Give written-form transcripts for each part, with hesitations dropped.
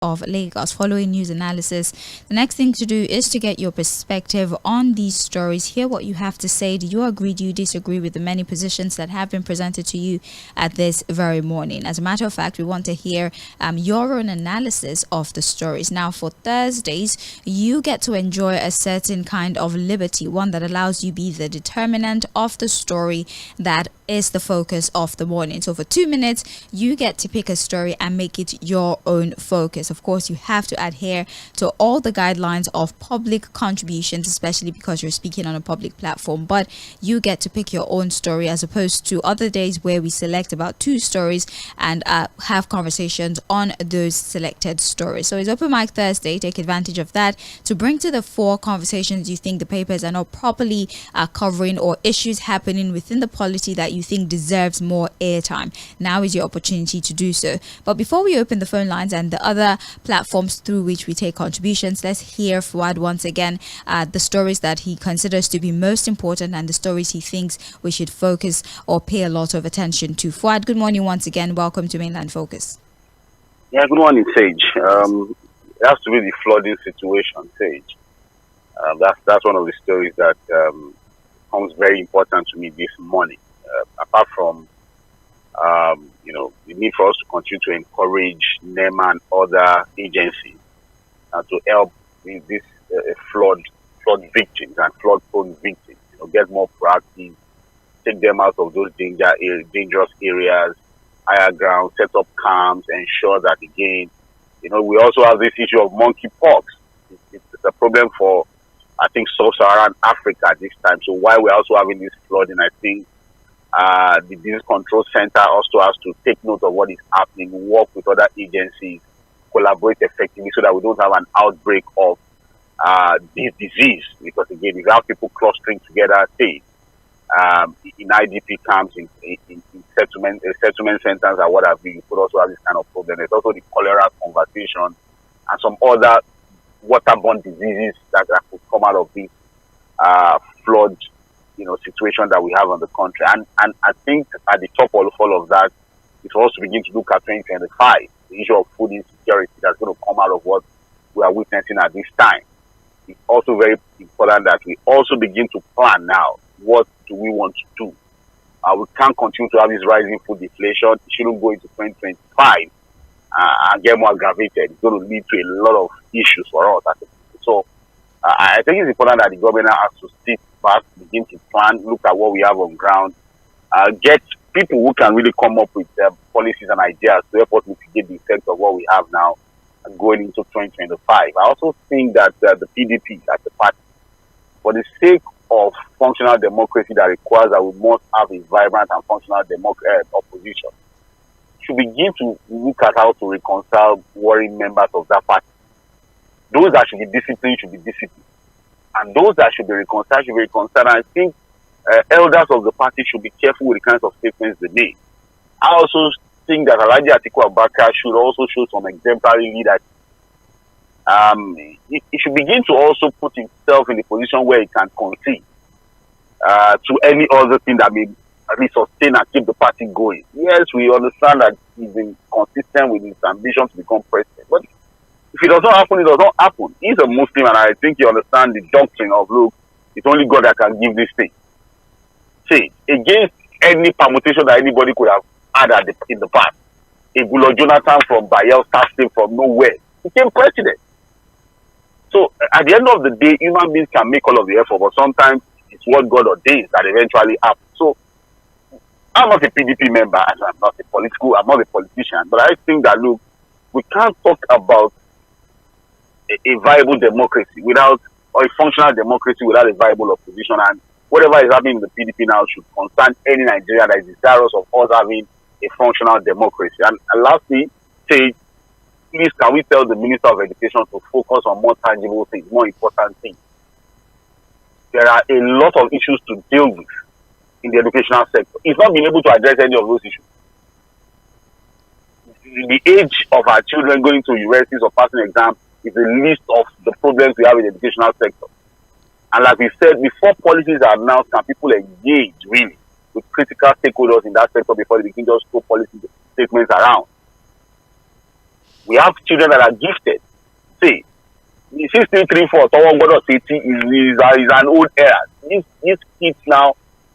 of Lagos following news analysis. The next thing to do is to get your perspective on these stories. Hear what you have to say. Do you agree? Do you disagree with the many positions that have been presented to you at this very morning? As a matter of fact, we want to hear your own analysis of the stories. Now, for Thursdays, you get to enjoy a certain kind of liberty, one that allows you be the determinant of the story that is the focus of the morning. So for 2 minutes, you get to pick a story and make it your own focus. Of course, you have to adhere to all the guidelines of public contributions, especially because you're speaking on a public platform. But you get to pick your own story, as opposed to other days where we select about 2 stories and have conversations on those selected stories. So it's Open Mic Thursday. Take advantage of that to bring to the fore conversations you think the papers are not properly covering, or issues happening within the polity that you think deserves more airtime. Now is your opportunity to do so. But before we open the phone lines and the other platforms through which we take contributions, let's hear Fuad once again the stories that he considers to be most important and the stories he thinks we should focus or pay a lot of attention to. Fuad, good morning once again. Welcome to Mainland Focus. Yeah, good morning, Sage. It has to be the flooding situation, Sage. That's one of the stories that becomes very important to me this morning. Apart from, the need for us to continue to encourage NEMA and other agencies to help these flood victims and flood-prone victims, get more proactive, take them out of those dangerous areas, higher ground, set up camps, ensure that, again, we also have this issue of monkeypox. It's a problem for, I think, sub-Saharan Africa at this time. So while we're also having this flooding, I think the Disease Control Center also has to take note of what is happening, work with other agencies, collaborate effectively so that we don't have an outbreak of this disease. Because again, if you have people clustering together, say, in IDP camps, in settlement centers, or what have you, you could also have this kind of problem. There's also the cholera conversation and some other waterborne diseases that could come out of this flood situation that we have on the country. And I think at the top of all of that, it's also begin to look at 2025, the issue of food insecurity that's going to come out of what we are witnessing at this time. It's also very important that we also begin to plan now. What do we want to do? We can't continue to have this rising food inflation. It shouldn't go into 2025 and get more aggravated. It's going to lead to a lot of issues for us. So I think it's important that the government has to sit back, begin to plan, look at what we have on ground, get people who can really come up with policies and ideas to help us mitigate the effects of what we have now going into 2025. I also think that the PDP, as a party, for the sake of functional democracy that requires that we must have a vibrant and functional opposition, should begin to look at how to reconcile warring members of that party. Those that should be disciplined should be disciplined. And those that should be reconciled should be reconciled. And I think elders of the party should be careful with the kinds of statements they make. I also think that Alhaji Atiku Abubakar should also show some exemplary leadership. He should begin to also put himself in a position where he can concede to any other thing that may sustain and keep the party going. Yes, we understand that he's been consistent with his ambition to become president. But if it does not happen, it does not happen. He's a Muslim, and I think he understands the doctrine of, look, it's only God that can give this thing. See, against any permutation that anybody could have had in the past, Goodluck Jonathan from Bayelsa State from nowhere became president. So at the end of the day, human beings can make all of the effort, but sometimes it's what God ordains that eventually happens. So I'm not a PDP member, and I'm not a politician, but I think that, look, we can't talk about a viable democracy or a functional democracy without a viable opposition. And whatever is happening in the PDP now should concern any Nigerian that is desirous of us having a functional democracy. And lastly, say, please, can we tell the Minister of Education to focus on more tangible things, more important things? There are a lot of issues to deal with in the educational sector. He's not been able to address any of those issues. The age of our children going to universities or passing exams is a list of the problems we have in the educational sector. And like we said, before policies are announced, can people engage really with critical stakeholders in that sector before they begin just throw policy statements around? We have children that are gifted. See, 6334 is an old era. These kids now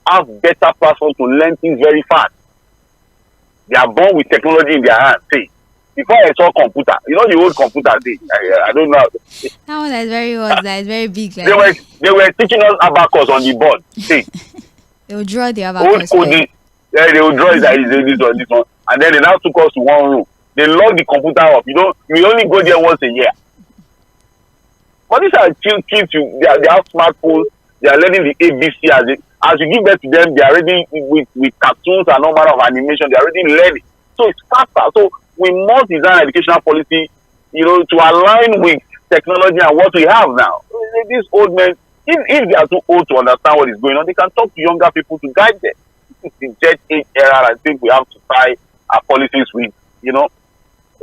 have better platforms to learn things very fast. They are born with technology in their hands. See, before I saw computer, you know the old computer thing. I don't know. That one is very big. Like. They were teaching us abacus on the board. See, they will draw the abacus. They will draw this one, and then they now took us to one room. They lock the computer up. You know, we only go there once a year. But these are kids. They have smartphones. They are learning the ABC as you give birth to them. They are already with cartoons and all manner of animation. They are already learning. So it's faster. So we must design educational policy, to align with technology and what we have now. These old men, if they are too old to understand what is going on, they can talk to younger people to guide them. This is the Jet Age era. I think we have to tie our policies with,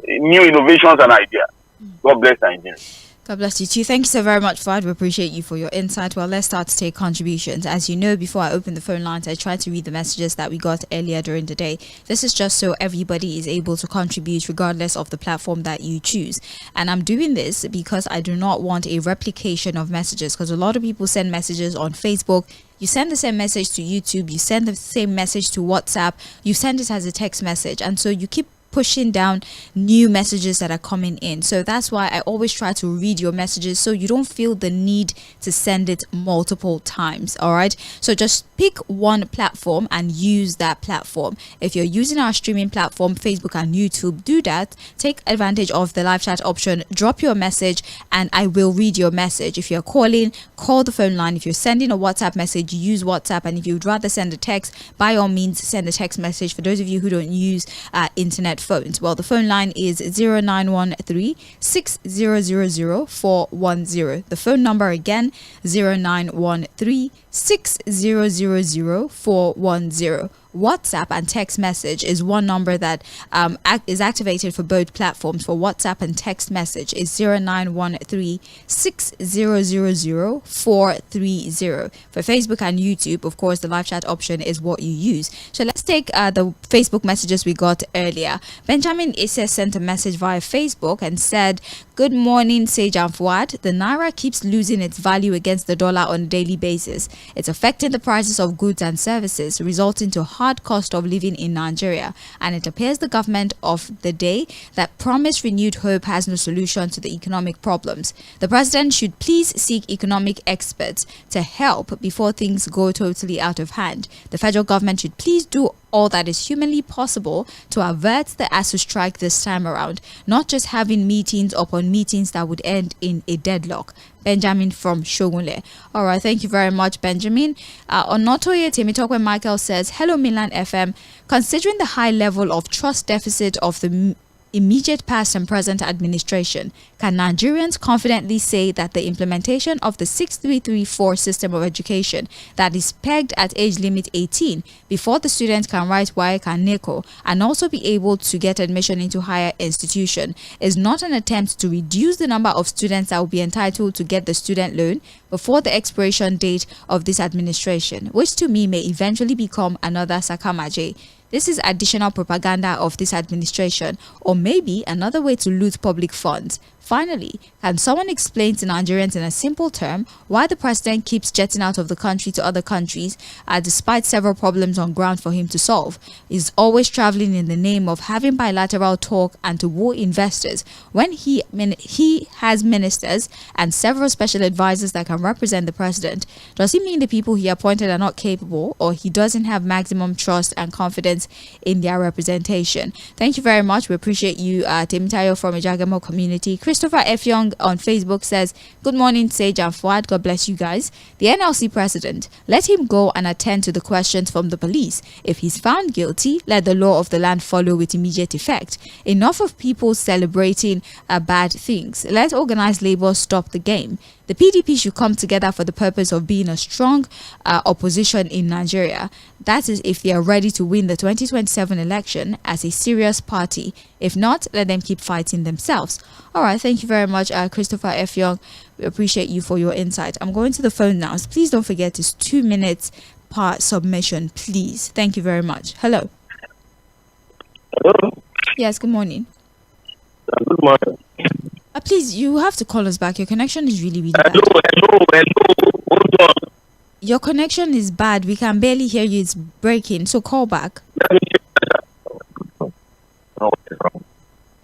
new innovations and ideas. God bless Nigeria. God bless you too. Thank you so very much, Fad. We appreciate you for your insight. Well, let's start to take contributions. As you know, before I open the phone lines, I tried to read the messages that we got earlier during the day. This is just so everybody is able to contribute regardless of the platform that you choose. And I'm doing this because I do not want a replication of messages, because a lot of people send messages on Facebook. You send the same message to YouTube. You send the same message to WhatsApp. You send it as a text message. And so you keep pushing down new messages that are coming in. So that's why I always try to read your messages so you don't feel the need to send it multiple times. All right, so just pick one platform and use that platform. If you're using our streaming platform, Facebook and YouTube, do that. Take advantage of the live chat option, drop your message and I will read your message. If you're calling, call the phone line. If you're sending a WhatsApp message, use WhatsApp. And if you'd rather send a text, by all means send a text message. For those of you who don't use internet phones, well, the phone line is 0913 6000 410. The phone number again, 0913 6000 410. WhatsApp and text message is one number that is activated for both platforms. For WhatsApp and text message is 0913 6000 430. For Facebook and YouTube, of course, the live chat option is what you use. So let's take the Facebook messages we got earlier. Benjamin Isse sent a message via Facebook and said, "Good morning, Sage and Fuad. The Naira keeps losing its value against the dollar on a daily basis. It's affecting the prices of goods and services, resulting to hard cost of living in Nigeria. And it appears the government of the day that promised renewed hope has no solution to the economic problems. The president should please seek economic experts to help before things go totally out of hand. The federal government should please do all that is humanly possible to avert the ASU strike this time around, not just having meetings upon meetings that would end in a deadlock." Benjamin from Shogunle. All right, thank you very much, Benjamin. On Notoye Tèmítọ́pẹ́ Michael says, "Hello, Milan FM. Considering the high level of trust deficit of the immediate past and present administration, can Nigerians confidently say that the implementation of the 6334 system of education that is pegged at age limit 18 before the student can write WAEC and NECO and also be able to get admission into higher institution is not an attempt to reduce the number of students that will be entitled to get the student loan before the expiration date of this administration, which to me may eventually become another Sakamaje? This is additional propaganda of this administration, or maybe another way to loot public funds. Finally, can someone explain to Nigerians in a simple term why the president keeps jetting out of the country to other countries despite several problems on ground for him to solve? He's always traveling in the name of having bilateral talk and to woo investors when he has ministers and several special advisors that can represent the president. Does he mean the people he appointed are not capable, or he doesn't have maximum trust and confidence in their representation? Thank you very much. We appreciate you, Temitayo from Ijagamo community. Christopher F. Young on Facebook says, "Good morning, Sage and Fuad. God bless you guys. The NLC president, let him go and attend to the questions from the police. If he's found guilty, let the law of the land follow with immediate effect. Enough of people celebrating bad things. Let organized labor stop the game. The PDP should come together for the purpose of being a strong opposition in Nigeria. That is if they are ready to win the 2027 election as a serious party. If not, let them keep fighting themselves." All right, thank you very much, Christopher F. Young. We appreciate you for your insight. I'm going to the phone now. So please don't forget, it's 2 minutes per submission, please. Thank you very much. Hello. Hello. Yes, good morning. Good morning. Please, you have to call us back. Your connection is really, really bad. Hello. Hold on. Your connection is bad. We can barely hear you. It's breaking. So call back.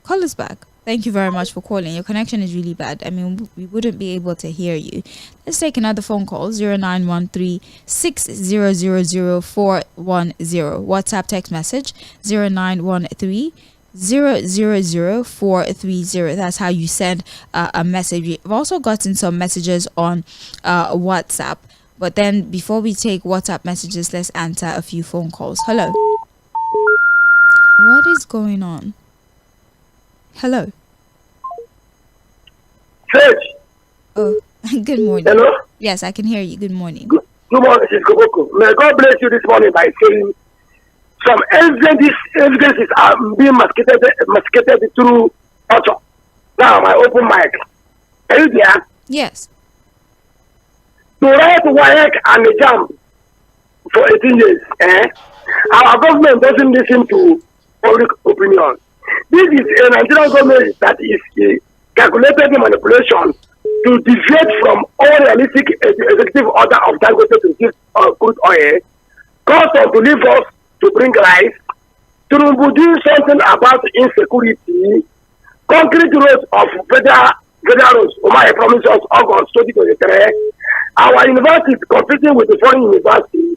Call us back. Thank you very much for calling. Your connection is really bad. I mean, we wouldn't be able to hear you. Let's take another phone call. 0913 6000410. WhatsApp text message 0913 0000430. That's how you send a message. We've also gotten some messages on WhatsApp. But then before we take WhatsApp messages, let's answer a few phone calls. Hello. What is going on? Hello. Sage. Oh, good morning. Hello. Yes, I can hear you. Good morning. Good morning, Shisgoboko. May God bless you this morning by saying some evidences are being masticated through auto. Now, my open mic. Are you there? Yes. To write WAEC and the jam for 18 years, our government doesn't listen to public opinion. This is a Nigerian government that is calculated manipulation to deviate from all realistic executive order of Dangote to give crude oil, cause them to leave us to bring life, to do something about insecurity, concrete roads of federal roads. Omar promised us August 2023. Our university is competing with the foreign university.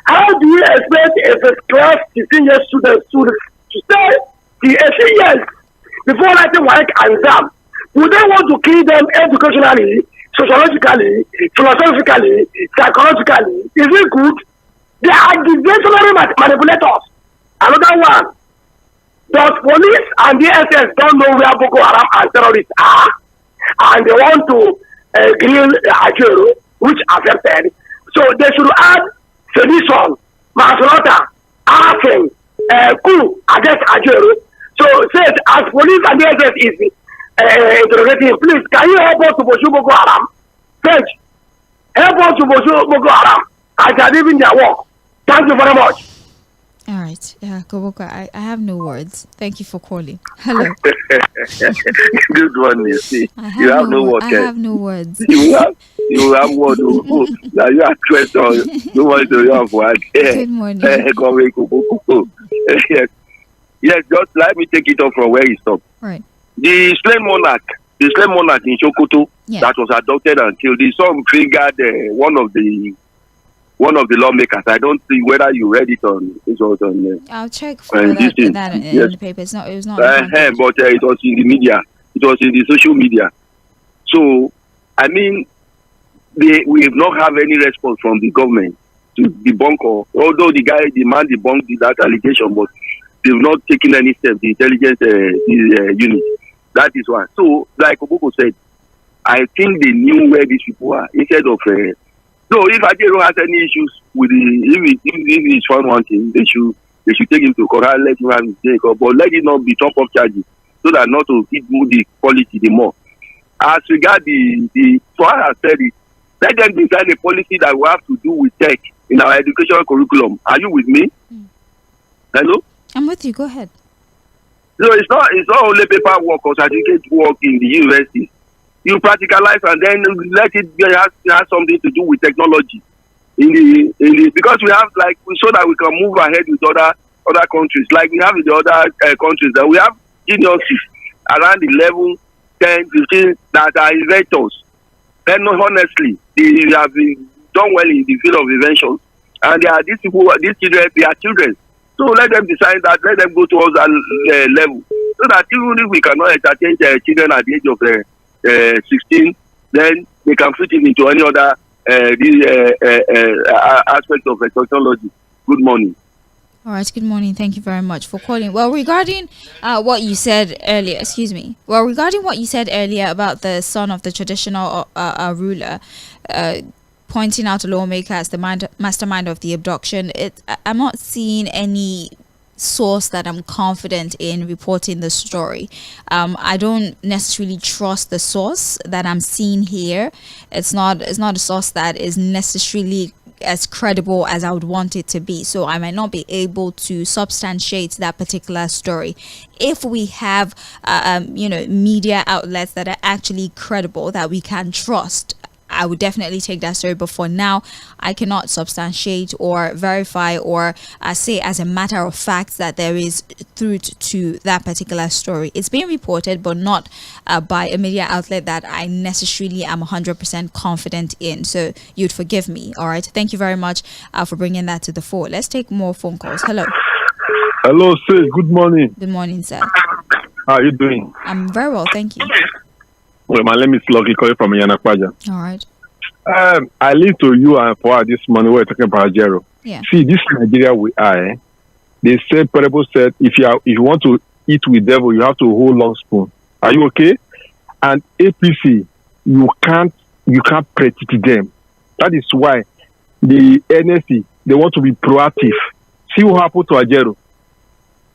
How do you expect a first class 16-year student to stay the 18 years before writing work and exam? Would they want to kill them educationally, sociologically, philosophically, psychologically? Is it good? They are divisionary manipulators. Another one. Does police and DSS don't know where Boko Haram and terrorists are? And they want to grill Ajero, which affected. So they should add sedition, manslaughter, arson, coup against Ajero. So says as police and DSS is interrogating, please can you help us to pursue Boko Haram? Please help us to pursue Boko Haram as they are doing their work. Thank you very much. All right. Yeah, Koboka, I have no words. Thank you for calling. Hello. Good one, you see. You have no words. I have no words. You have words. Now you are question. No one to have words. Good morning. Yes, just let me take it off from where he stopped. Right. The slave monarch in Sokoto that was adopted and killed. The son fingered one of the lawmakers. I don't see whether you read it on. It was on. I'll check for that in the paper. It was not. But it was in the media. It was in the social media. So, I mean, we have not have any response from the government to debunk, although the man debunked that allegation, but they've not taken any steps. The intelligence unit. That is one. So, like Oboko said, I think they knew where these people are instead of. So if Ajero has any issues with if he's found one thing, they should take him to court and let him have his day, but let it not be top of charges so that not to move the quality the more. As regard the so I have said it, let them design a policy that we have to do with tech in our educational curriculum. Are you with me? Hello? I'm with you. Go ahead. So it's not only paperwork or certificate work in the university. You practicalize and then let it have something to do with technology because we have so that we can move ahead with other countries like we have in the other countries that we have geniuses around 11, 10, 15 that are inventors. Then honestly, they have done well in the field of invention, and these children, they are children. So let them decide that, let them go towards that level so that even if we cannot entertain children at the age of 16, then they can fit it into any other aspect of technology. Good morning. All right, good morning. Thank you very much for calling. Well, regarding what you said earlier, regarding what you said earlier about the son of the traditional ruler, pointing out a lawmaker as the mastermind of the abduction, I'm not seeing any source that I'm confident in reporting the story. I don't necessarily trust the source that I'm seeing here. It's not a source that is necessarily as credible as I would want it to be. So I might not be able to substantiate that particular story. If we have, media outlets that are actually credible, that we can trust, I would definitely take that story. But for now, I cannot substantiate or verify or say as a matter of fact that there is truth to that particular story. It's being reported, but not by a media outlet that I necessarily am 100% confident in. So you'd forgive me. All right. Thank you very much for bringing that to the fore. Let's take more phone calls. Hello. Hello, sir. Good morning. Good morning, sir. How are you doing? I'm very well. Thank you. Well, my name is s쏘Ղᴇ from Yanakwaja. All right. I live to you and for this morning we're talking about Jero. Yeah. See, this Nigeria we are, they said, parable said, if you want to eat with devil, you have to hold long spoon. Are you okay? And APC, you can't predict them. That is why the NSC, they want to be proactive. See what happened to Ajero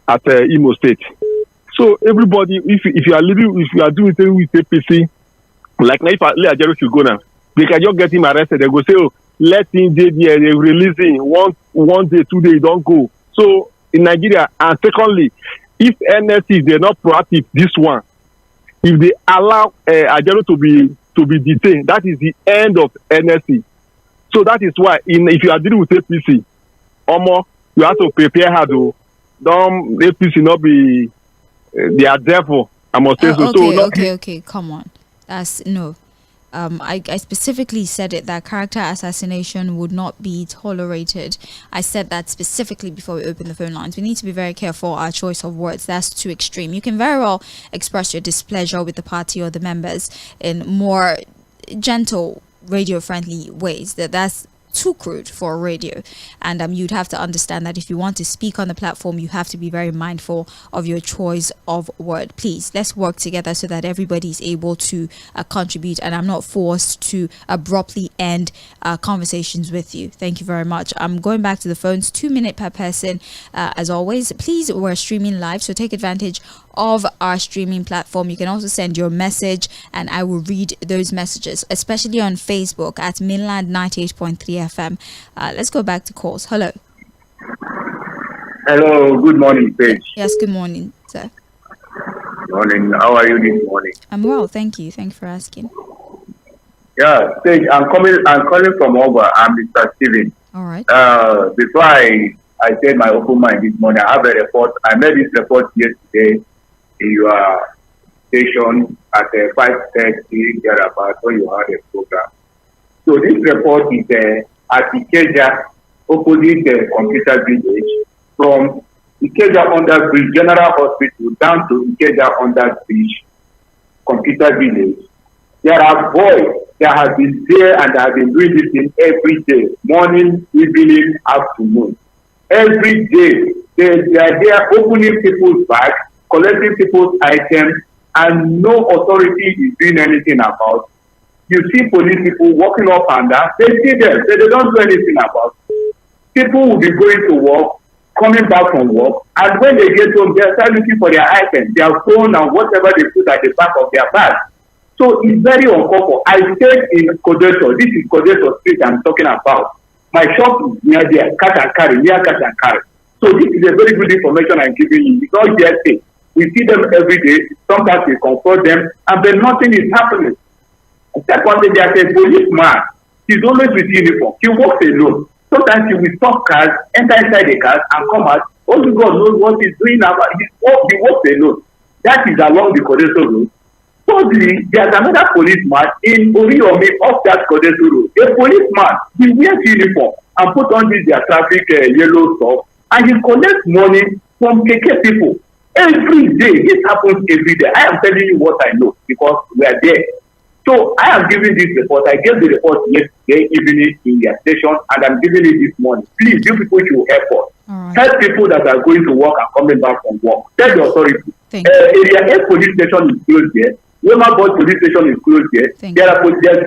at Imo State. So everybody, if you are doing things with APC, like now if Ajero should go now, they can just get him arrested. They go say, oh, let him dey there. They release him one day, 2 days, don't go. So in Nigeria, and secondly, if NSC they're not proactive, this one, if they allow Ajero to be detained, that is the end of NSC. So that is why if you are dealing with APC, you have to prepare hard. Don't APC not be they are devil. I must say so. Okay. Come on. That's no. I specifically said it that character assassination would not be tolerated. I said that specifically before we open the phone lines. We need to be very careful our choice of words. That's too extreme. You can very well express your displeasure with the party or the members in more gentle, radio-friendly ways. That's too crude for radio, and you'd have to understand that if you want to speak on the platform, you have to be very mindful of your choice of word. Please, let's work together so that everybody is able to contribute, and I'm not forced to abruptly end conversations with you. Thank you very much. I'm going back to the phones. 2 minutes per person, as always. Please, we're streaming live, so take advantage of our streaming platform. You can also send your message and I will read those messages, especially on Facebook at Mainland 98.3 FM. Let's go back to calls. Hello. Hello, good morning, Paige. Yes, good morning, sir. Morning. How are you this morning? I'm well, thank you. Thank you for asking. Yeah, Paige, I'm calling from Oba. I'm Mr. Steven. All right. Before I said my open mind this morning, I have a report. I made this report yesterday in your station at 5:30 thereabout when you had a program. So this report is at Ikeja, opposite the computer village, from Ikeja under bridge General Hospital down to Ikeja under bridge computer village. There are boys that have been there and have been doing this thing every day, morning, evening, afternoon. Every day they are there opening people's bags, collecting people's items, and no authority is doing anything about. You see police people walking up and down, they see them, they don't do anything about. People will be going to work, coming back from work, and when they get home, they start looking for their items, their phone and whatever they put at the back of their bag. So it's very uncomfortable. I stayed in Fᴜဃᴜ. This is Fᴜဃᴜ Street I'm talking about. My shop is near there, near Cat and Carry. So this is a very good information I'm giving you. It's not just it. We see them every day. Sometimes we confront them, and then nothing is happening. Secondly, there's a policeman. He's always with uniform. He walks alone. Sometimes he will stop cars, enter inside the cars, and come out. Only God knows what he's doing now. He walks alone. That is along the Fᴜဃᴜ Road. Thirdly, there's another policeman in Oriyomi off that Fᴜဃᴜ Road. A policeman, he wears uniform and put on their traffic yellow stuff, and he collects money from KK people. Every day, this happens every day. I am telling you what I know because we are there. So I am giving this report. I gave the report yesterday evening in their station, and I'm giving it this morning. Please, you people should help us. Right. Help people that are going to work and coming back from work. Tell the authority. Area 8 police station is closed here. Wema police station is closed here. There's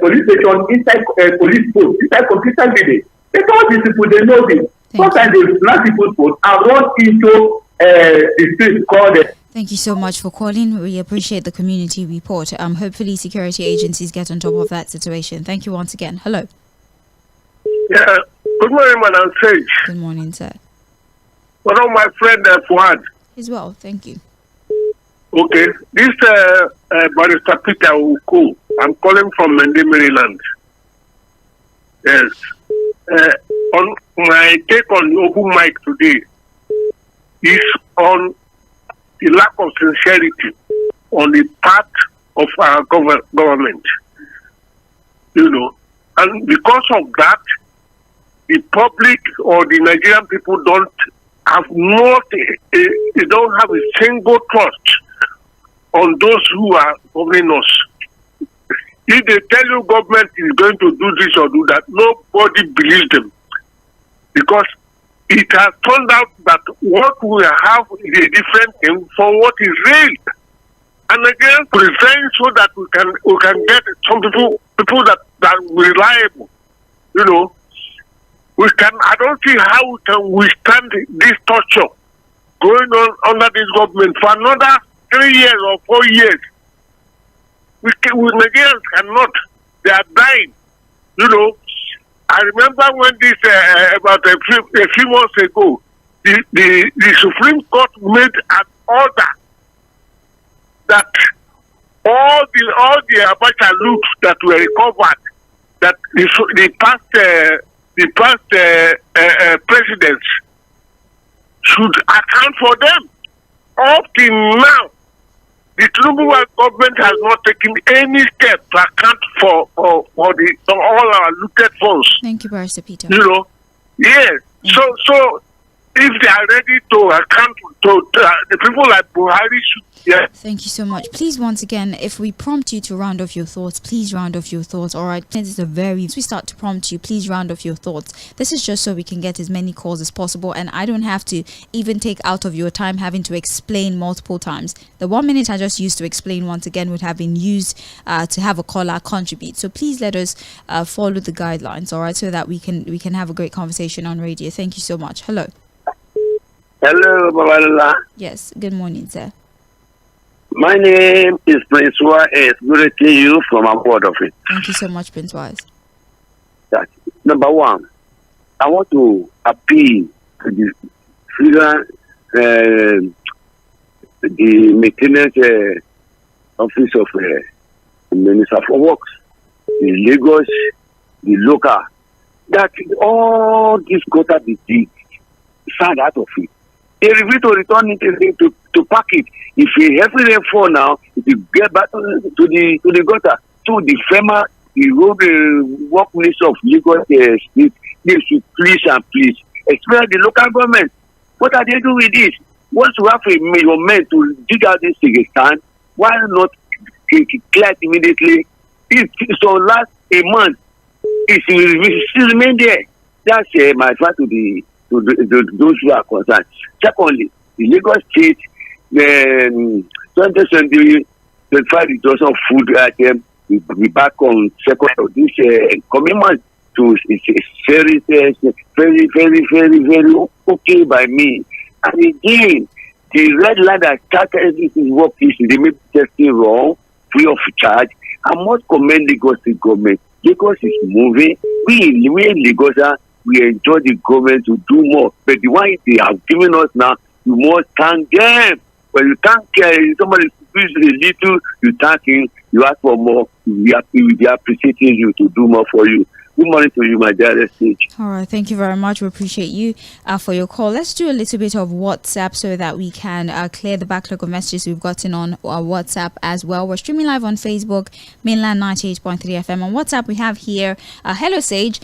police station inside police post inside computer village. Because these people they know this. Sometimes they snap people's post and run into the street called Thank you so much for calling. We appreciate the community report. Hopefully security agencies get on top of that situation. Thank you once again. Hello. Yeah. Good morning, Madam Sage. Good morning, sir. One of my friend Fuad. As well, thank you. Okay, this Barrister Peter Uko. I'm calling from Mende, Maryland. Yes. On my take on the open mic today is on the lack of sincerity on the part of our government. You know, and because of that, the public or the Nigerian people don't have they don't have a single trust on those who are governing us. If they tell you government is going to do this or do that, nobody believes them. Because it has turned out that what we have is a different thing from what is real. And again, present so that we can get some people that are reliable. You know, I don't see how we can withstand this torture going on under this government for another 3 years or 4 years. We Nigerians cannot. They are dying. You know, I remember when this about a few months ago, the Supreme Court made an order that all the Abacha loops that were recovered, that the past presidents should account for them. Up till now, the Tʀᴜ government has not taken any step to account for all our looted funds. Thank you, Barrister Peter. You know, yes. So if they are ready to account to the people like Buhari should. Yeah. Thank you so much. Please, once again, if we prompt you to round off your thoughts, please round off your thoughts. All right. This is if we start to prompt you, please round off your thoughts. This is just so we can get as many calls as possible, and I don't have to even take out of your time having to explain multiple times. The 1 minute I just used to explain once again would have been used to have a caller contribute. So please let us follow the guidelines, all right, so that we can have a great conversation on radio. Thank you so much. Hello. Hello, Babalala. Yes. Good morning, sir. My name is Prince Wise. Good to you from aboard of it. Thank you so much, Prince Wise. That, number one, I want to appeal to the maintenance office of the Minister for Works, the Lagos, the local, that all this gutter be dig, sand out of it. They refuse to return it to pack it. If every rainfall now, if you get back to the gutter, to the FEMA, the road work minister of Lagos State, they should please, especially the local government. What are they doing with this? Once you have a men to dig out this Kyrgyzstan, why not clear it immediately? It's on last a month. It still remain there. That's my advice to those who are concerned. Secondly, the Lagos State, 2020, 25,000 food items will be back on second of this coming month. So it's very okay by me. And again, the red line that started this work is they make testing wrong, free of charge. I must commend Lagos State government. Lagos is moving. We in Lagos, we enjoy the government to do more. But the one they have given us now, you must thank them. When you thank somebody gives a little, you thank him, you ask for more, we are appreciating you to do more for you. Good morning to you, my dear Sage. All right, thank you very much. We appreciate you for your call. Let's do a little bit of WhatsApp so that we can clear the backlog of messages we've gotten on WhatsApp as well. We're streaming live on Facebook, Mainland 98.3 FM. On WhatsApp, we have here, hello, Sage.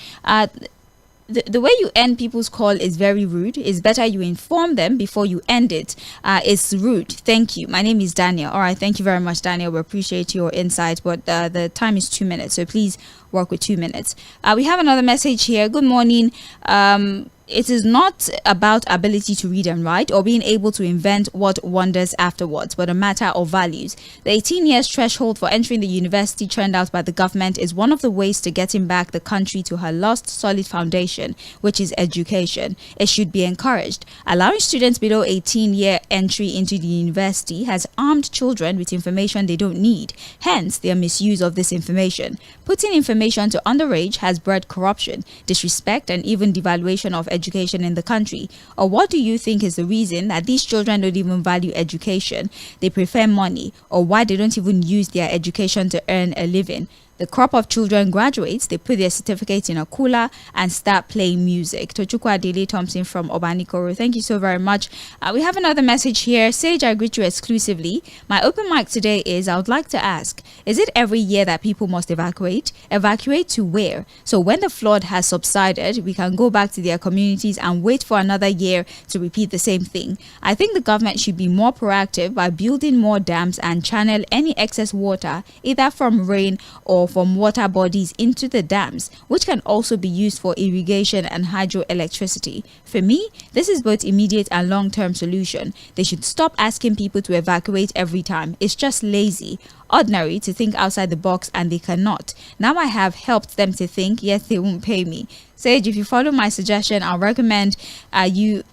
The way you end people's call is very rude. It's better you inform them before you end it. It's rude. Thank you. My name is Daniel. All right. Thank you very much, Daniel. We appreciate your insight. But the time is 2 minutes. So please work with 2 minutes. We have another message here. Good morning. it is not about ability to read and write or being able to invent what wonders afterwards, but a matter of values. The 18 years threshold for entering the university churned out by the government is one of the ways to getting back the country to her lost solid foundation, which is education. It should be encouraged. Allowing students below 18-year entry into the university has armed children with information they don't need, hence their misuse of this information. Putting information to underage has bred corruption, disrespect, and even devaluation of education in the country. Or what do you think is the reason that these children don't even value education? They prefer money, or why they don't even use their education to earn a living? The crop of children graduates, they put their certificate in a cooler and start playing music. Tochukwu Adele Thompson from Obanikoro, thank you so very much. We have another message here. Sage, I greet you exclusively. My open mic today is, I would like to ask, is it every year that people must evacuate? Evacuate to where? So when the flood has subsided, we can go back to their communities and wait for another year to repeat the same thing. I think the government should be more proactive by building more dams and channel any excess water, either from rain or from water bodies into the dams, which can also be used for irrigation and hydroelectricity. For me, this is both immediate and long-term solution. They should stop asking people to evacuate every time. It's just lazy. Ordinary to think outside the box, and they cannot. Now I have helped them to think, yes, they won't pay me. Sage, if you follow my suggestion, I'll recommend you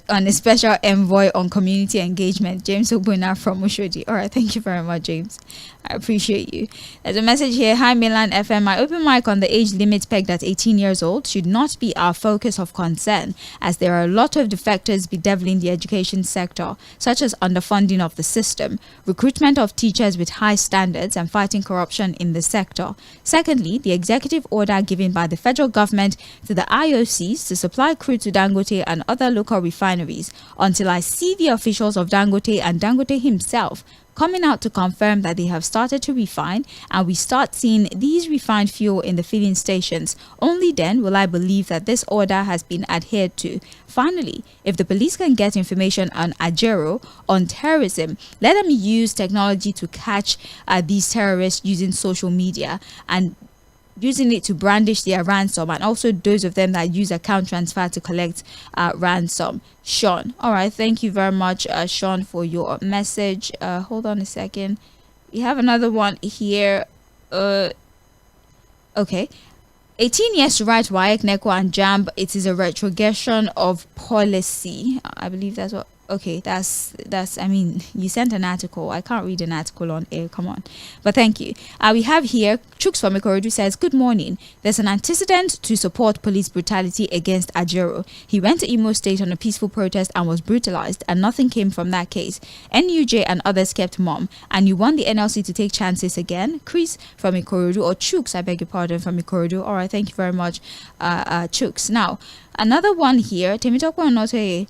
on a special envoy on community engagement, James Obuna from Oshodi. All right, thank you very much, James. I appreciate you. There's a message here. Hi, Milan FM. My open mic on the age limit pegged at 18 years old should not be our focus of concern, as there are a lot of defectors bedeviling the education sector, such as underfunding of the system, recruitment of teachers with high standards, and fighting corruption in the sector. Secondly, the executive order given by the federal government to the IOCs to supply crude to Dangote and other local refineries, until I see the officials of Dangote and Dangote himself coming out to confirm that they have started to refine, and we start seeing these refined fuel in the filling stations. Only then will I believe that this order has been adhered to. Finally, if the police can get information on Ajero, on terrorism, let them use technology to catch these terrorists using social media and using it to brandish their ransom, and also those of them that use account transfer to collect ransom. Sean, all right, thank you very much, Sean, for your message. Hold on a second, we have another one here. Okay, 18 years to write WAEC, NECO, and JAMB. It is a retrogression of policy. I believe that's what. Okay, that's. I mean, you sent an article. I can't read an article on air. Come on, but thank you. We have here Chooks from Ikorodu says, "Good morning. There's an antecedent to support police brutality against Ajero. He went to Imo State on a peaceful protest and was brutalized, and nothing came from that case. NUJ and others kept mum, and you want the NLC to take chances again." Chris from Ikorodu, or Chooks, I beg your pardon, from Ikorodu. All right, thank you very much, Chooks. Now, another one here. Temitope Onotoye.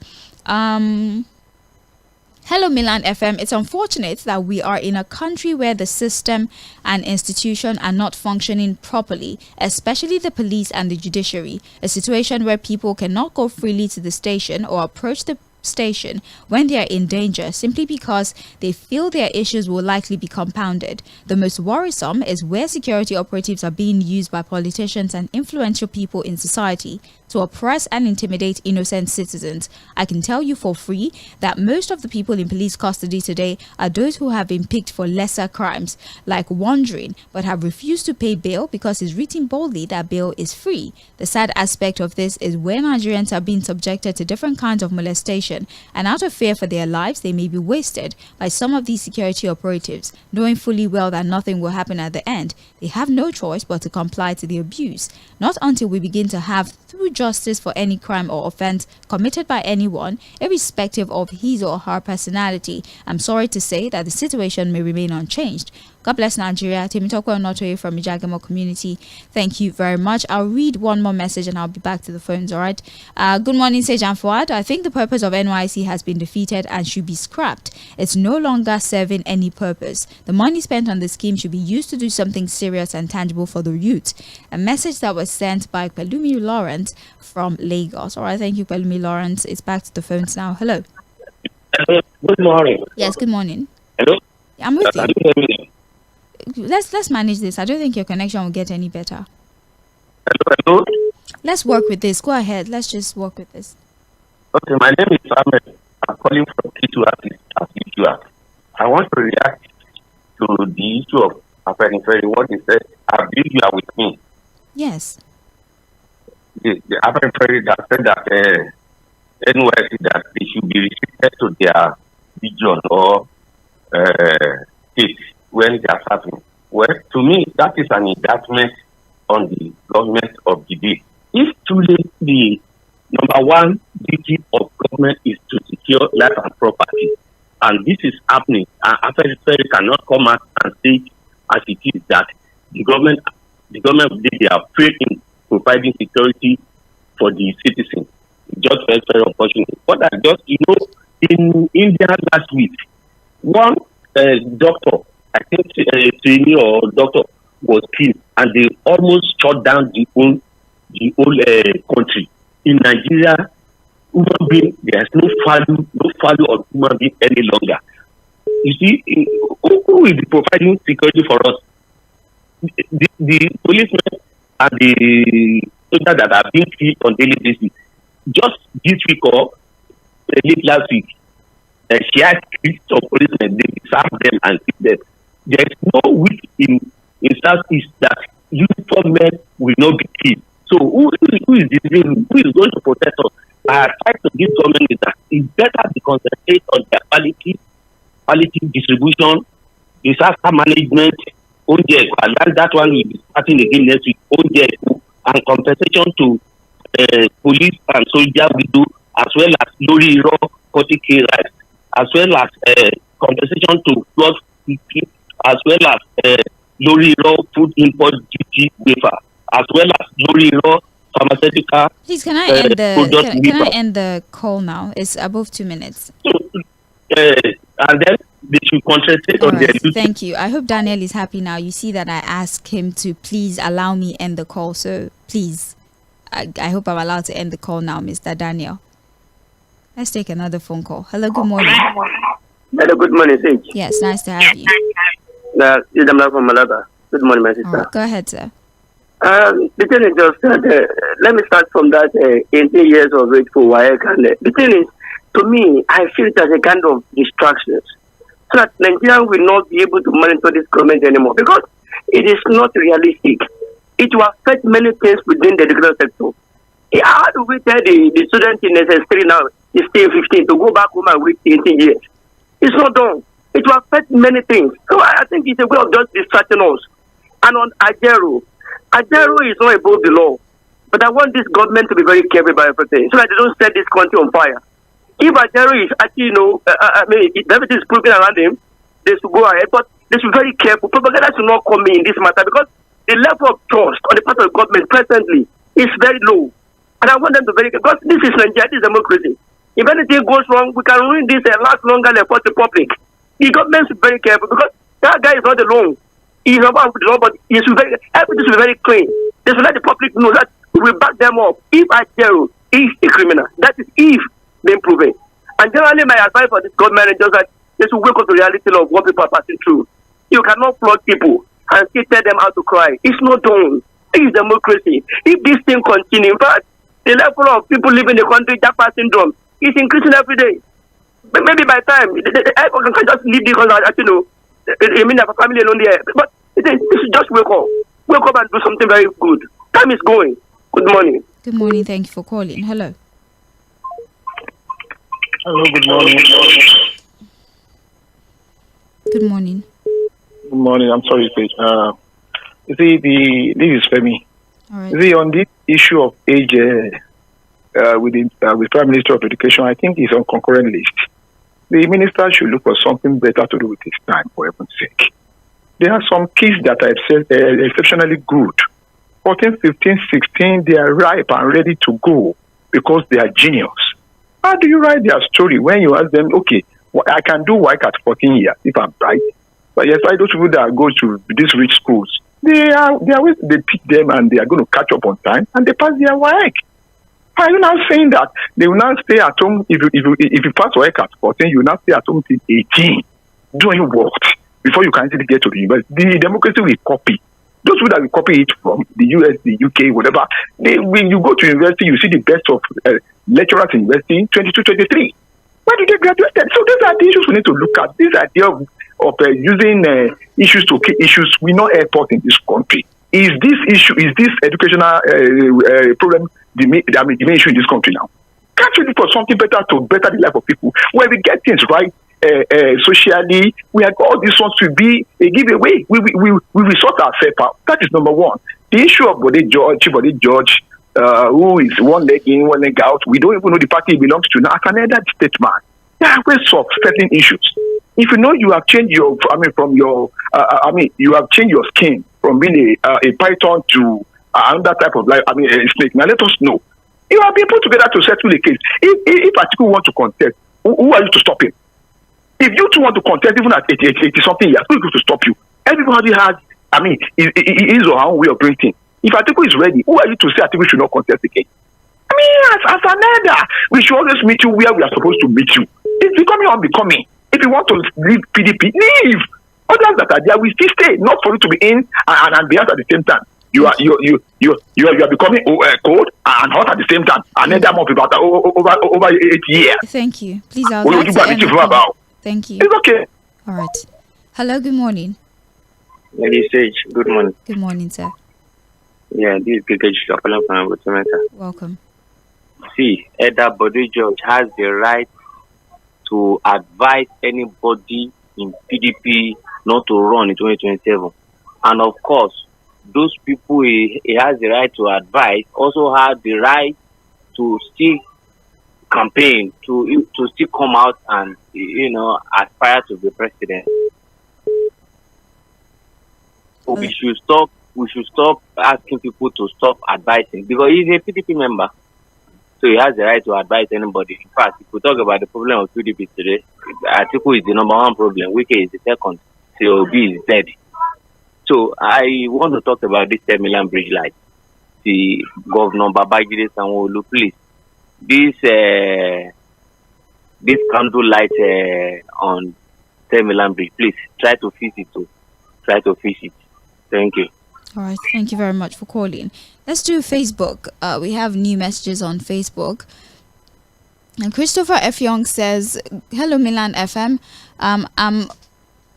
Hello, Milan FM. It's unfortunate that we are in a country where the system and institution are not functioning properly, especially the police and the judiciary. A situation where people cannot go freely to the station or approach the station when they are in danger simply because they feel their issues will likely be compounded. The most worrisome is where security operatives are being used by politicians and influential people in society to oppress and intimidate innocent citizens. I can tell you for free that most of the people in police custody today are those who have been picked for lesser crimes, like wandering, but have refused to pay bail because it's written boldly that bail is free. The sad aspect of this is where Nigerians are being subjected to different kinds of molestation, and out of fear for their lives, they may be wasted by some of these security operatives, knowing fully well that nothing will happen at the end. They have no choice but to comply to the abuse. Not until we begin to have true justice for any crime or offense committed by anyone, irrespective of his or her personality, I'm sorry to say that the situation may remain unchanged. God bless Nigeria. Temitope Onotoye from Ijagemo community. Thank you very much. I'll read one more message and I'll be back to the phones, all right? Good morning, Sage and Fuad. I think the purpose of NYC has been defeated and should be scrapped. It's no longer serving any purpose. The money spent on the scheme should be used to do something serious and tangible for the youth. A message that was sent by Pelumi Lawrence from Lagos. All right, thank you, Pelumi Lawrence. It's back to the phones now. Hello. Hello. Good morning. Yes, good morning. Hello. I'm with you. Let's manage this. I don't think your connection will get any better. Hello. Let's work with this. Go ahead. Let's just work with this. Okay, my name is Ahmed. I'm calling from K2 as usual. I want to react to the issue of Fᴜᴜᴜ, what he said. I believe you are with me. Yes. The Fᴜᴜᴜ that said that NYC that they should be restricted to their region or state when they are serving. Well, to me, that is an indictment on the government of the day. If truly the number one duty of government is to secure life and property, and this is happening, and Fᴜᴜᴜ cannot come out and say as it is that the government of the day, they are failed in providing security for the citizens. Just very unfortunate. But I just, in India last week, one doctor, I think trainee or doctor, was killed, and they almost shut down the whole country. In Nigeria, human being, there is no value of human being any longer. You see, who is providing security for us? The policemen and the soldiers that are being killed on daily basis. Just this week or late last week, she has killed some policemen. They disarm them and kill them. There is no week in Southeast that uniformed men will not be killed. So who is going to protect us? I try to give government that it's better to concentrate on their quality distribution, disaster management, and that one will be starting again next week, and compensation to police and soldier widow, as well as ⴜ 40K rights, as well as compensation to flood victims, as well as ⴜ food import duty waiver, as well as ⴜ pharmaceutical. Please, can I end the call now? It's above 2 minutes. And then they should concentrate on their duty. Thank you. I hope Daniel is happy now. You see that I asked him to please allow me end the call. So please, I hope I'm allowed to end the call now, Mr. Daniel. Let's take another phone call. Hello, good morning. Hello, good morning, Sage. Yes, nice to have you. From Malaba. Good morning, my sister. Go ahead, sir. The thing is just that, let me start from that 18 years of wait for WAEC. And the thing is, to me, I feel it as a kind of distractions. So that Nigeria will not be able to monitor this government anymore because it is not realistic. It will affect many things within the educational sector. How do we tell the student in SS3 now, is still 15, to go back home and wait 18 years? It's not done. It will affect many things. So I think it's a way of just distracting us. And on Ajero is not above the law. But I want this government to be very careful about everything so that they don't set this country on fire. If Ajero is actually, if everything is proving around him, they should go ahead. But they should be very careful. Propaganda should not come in this matter because the level of trust on the part of the government presently is very low. And I want them to be very careful because this is Nigeria, this is democracy. If anything goes wrong, we can ruin this and last longer than for the public. The government should be very careful because that guy is not alone. He's not with the law, but everything should be very clean. They should let the public know that we will back them up. If Ajero is a criminal, that is if being proven. And generally, my advice for this government is just that they should wake up to the reality of what people are passing through. You cannot flog people and still tell them how to cry. It's not done. It is democracy. If this thing continues, in fact, the level of people living in the country, Japa syndrome, is increasing every day. But maybe by time, everyone can just leave the country, I mean, a family alone there. But they should just wake up. Wake up and do something very good. Time is going. Good morning. Good morning. Thank you for calling. Hello. Hello, good morning. Good morning. Good morning. I'm sorry, Paige. You see, this is Femi. All right. You see, on this issue of age with Prime Minister of Education, I think it's on concurrent list. The minister should look for something better to do with his time, for heaven's sake. There are some kids that are exceptionally good. 14, 15, 16, they are ripe and ready to go because they are genius. How do you write their story when you ask them, okay, I can do work at 14 years if I'm bright? But yes, I those people that go to these rich schools, they pick them and they are going to catch up on time and they pass their work. Are you now saying that they will now stay at home if you pass work at 14, you will now stay at home till 18 doing what before you can actually get to the university? The democracy will copy. Those who that we copy it from the US, the UK, whatever, when you go to university, you see the best of lecturers in university, 22, 23. Where did they graduate? So these are the issues we need to look at. This idea of using issues to kill issues we not airport in this country. Is this educational problem the main issue in this country now? Can't we look for something better to better the life of people? When we get things right socially, we have all these ones to be a giveaway. We sort ourselves out. That is number one. The issue of Bode George, who is one leg in, one leg out, we don't even know the party he belongs to now. As an elder statesman, there are ways of certain issues. If you know you have changed you have changed your skin from being a python to another type of life, a snake. Now let us know. You have people together to settle the case. If Atiku want to contest, who are you to stop him? If you two want to contest, even at 80 something years, who is going to stop you? Everybody has, his or her own way of doing things. If Atiku is ready, who are you to say Atiku should not contest again? As an elder, we should always meet you where we are supposed to meet you. It's becoming unbecoming. If you want to leave PDP, leave. Others that are there will still stay, not for you to be in and be out at the same time. You are becoming cold and hot at the same time. Another month about over 8 years. Thank you. Please, I'll what like to end about? Thank you. It's okay. All right. Hello. Good morning. Lady Sage, good morning. Good morning, sir. Yeah, this is Ppg calling from ᴜᴜᴜ. Welcome. See, Elder Bode George has the right to advise anybody in PDP not to run in 2027. And of course, those people he has the right to advise also have the right to still campaign, to still come out and, aspire to be president. So we should stop asking people to stop advising, because he's a PDP member. So he has the right to advise anybody. In fact, if we talk about the problem of PDP today, Atiku is the number one problem, Wike is the second, COB is third. So I want to talk about this 10 million bridge light. The Governor Babajide Sanwo-Olu, please. This candle light on 10 million bridge, please try to fix it too. Try to fix it. Thank you. All right. Thank you very much for calling. Let's do Facebook. We have new messages on Facebook. And Christopher F. Young says, hello, Milan FM. I'm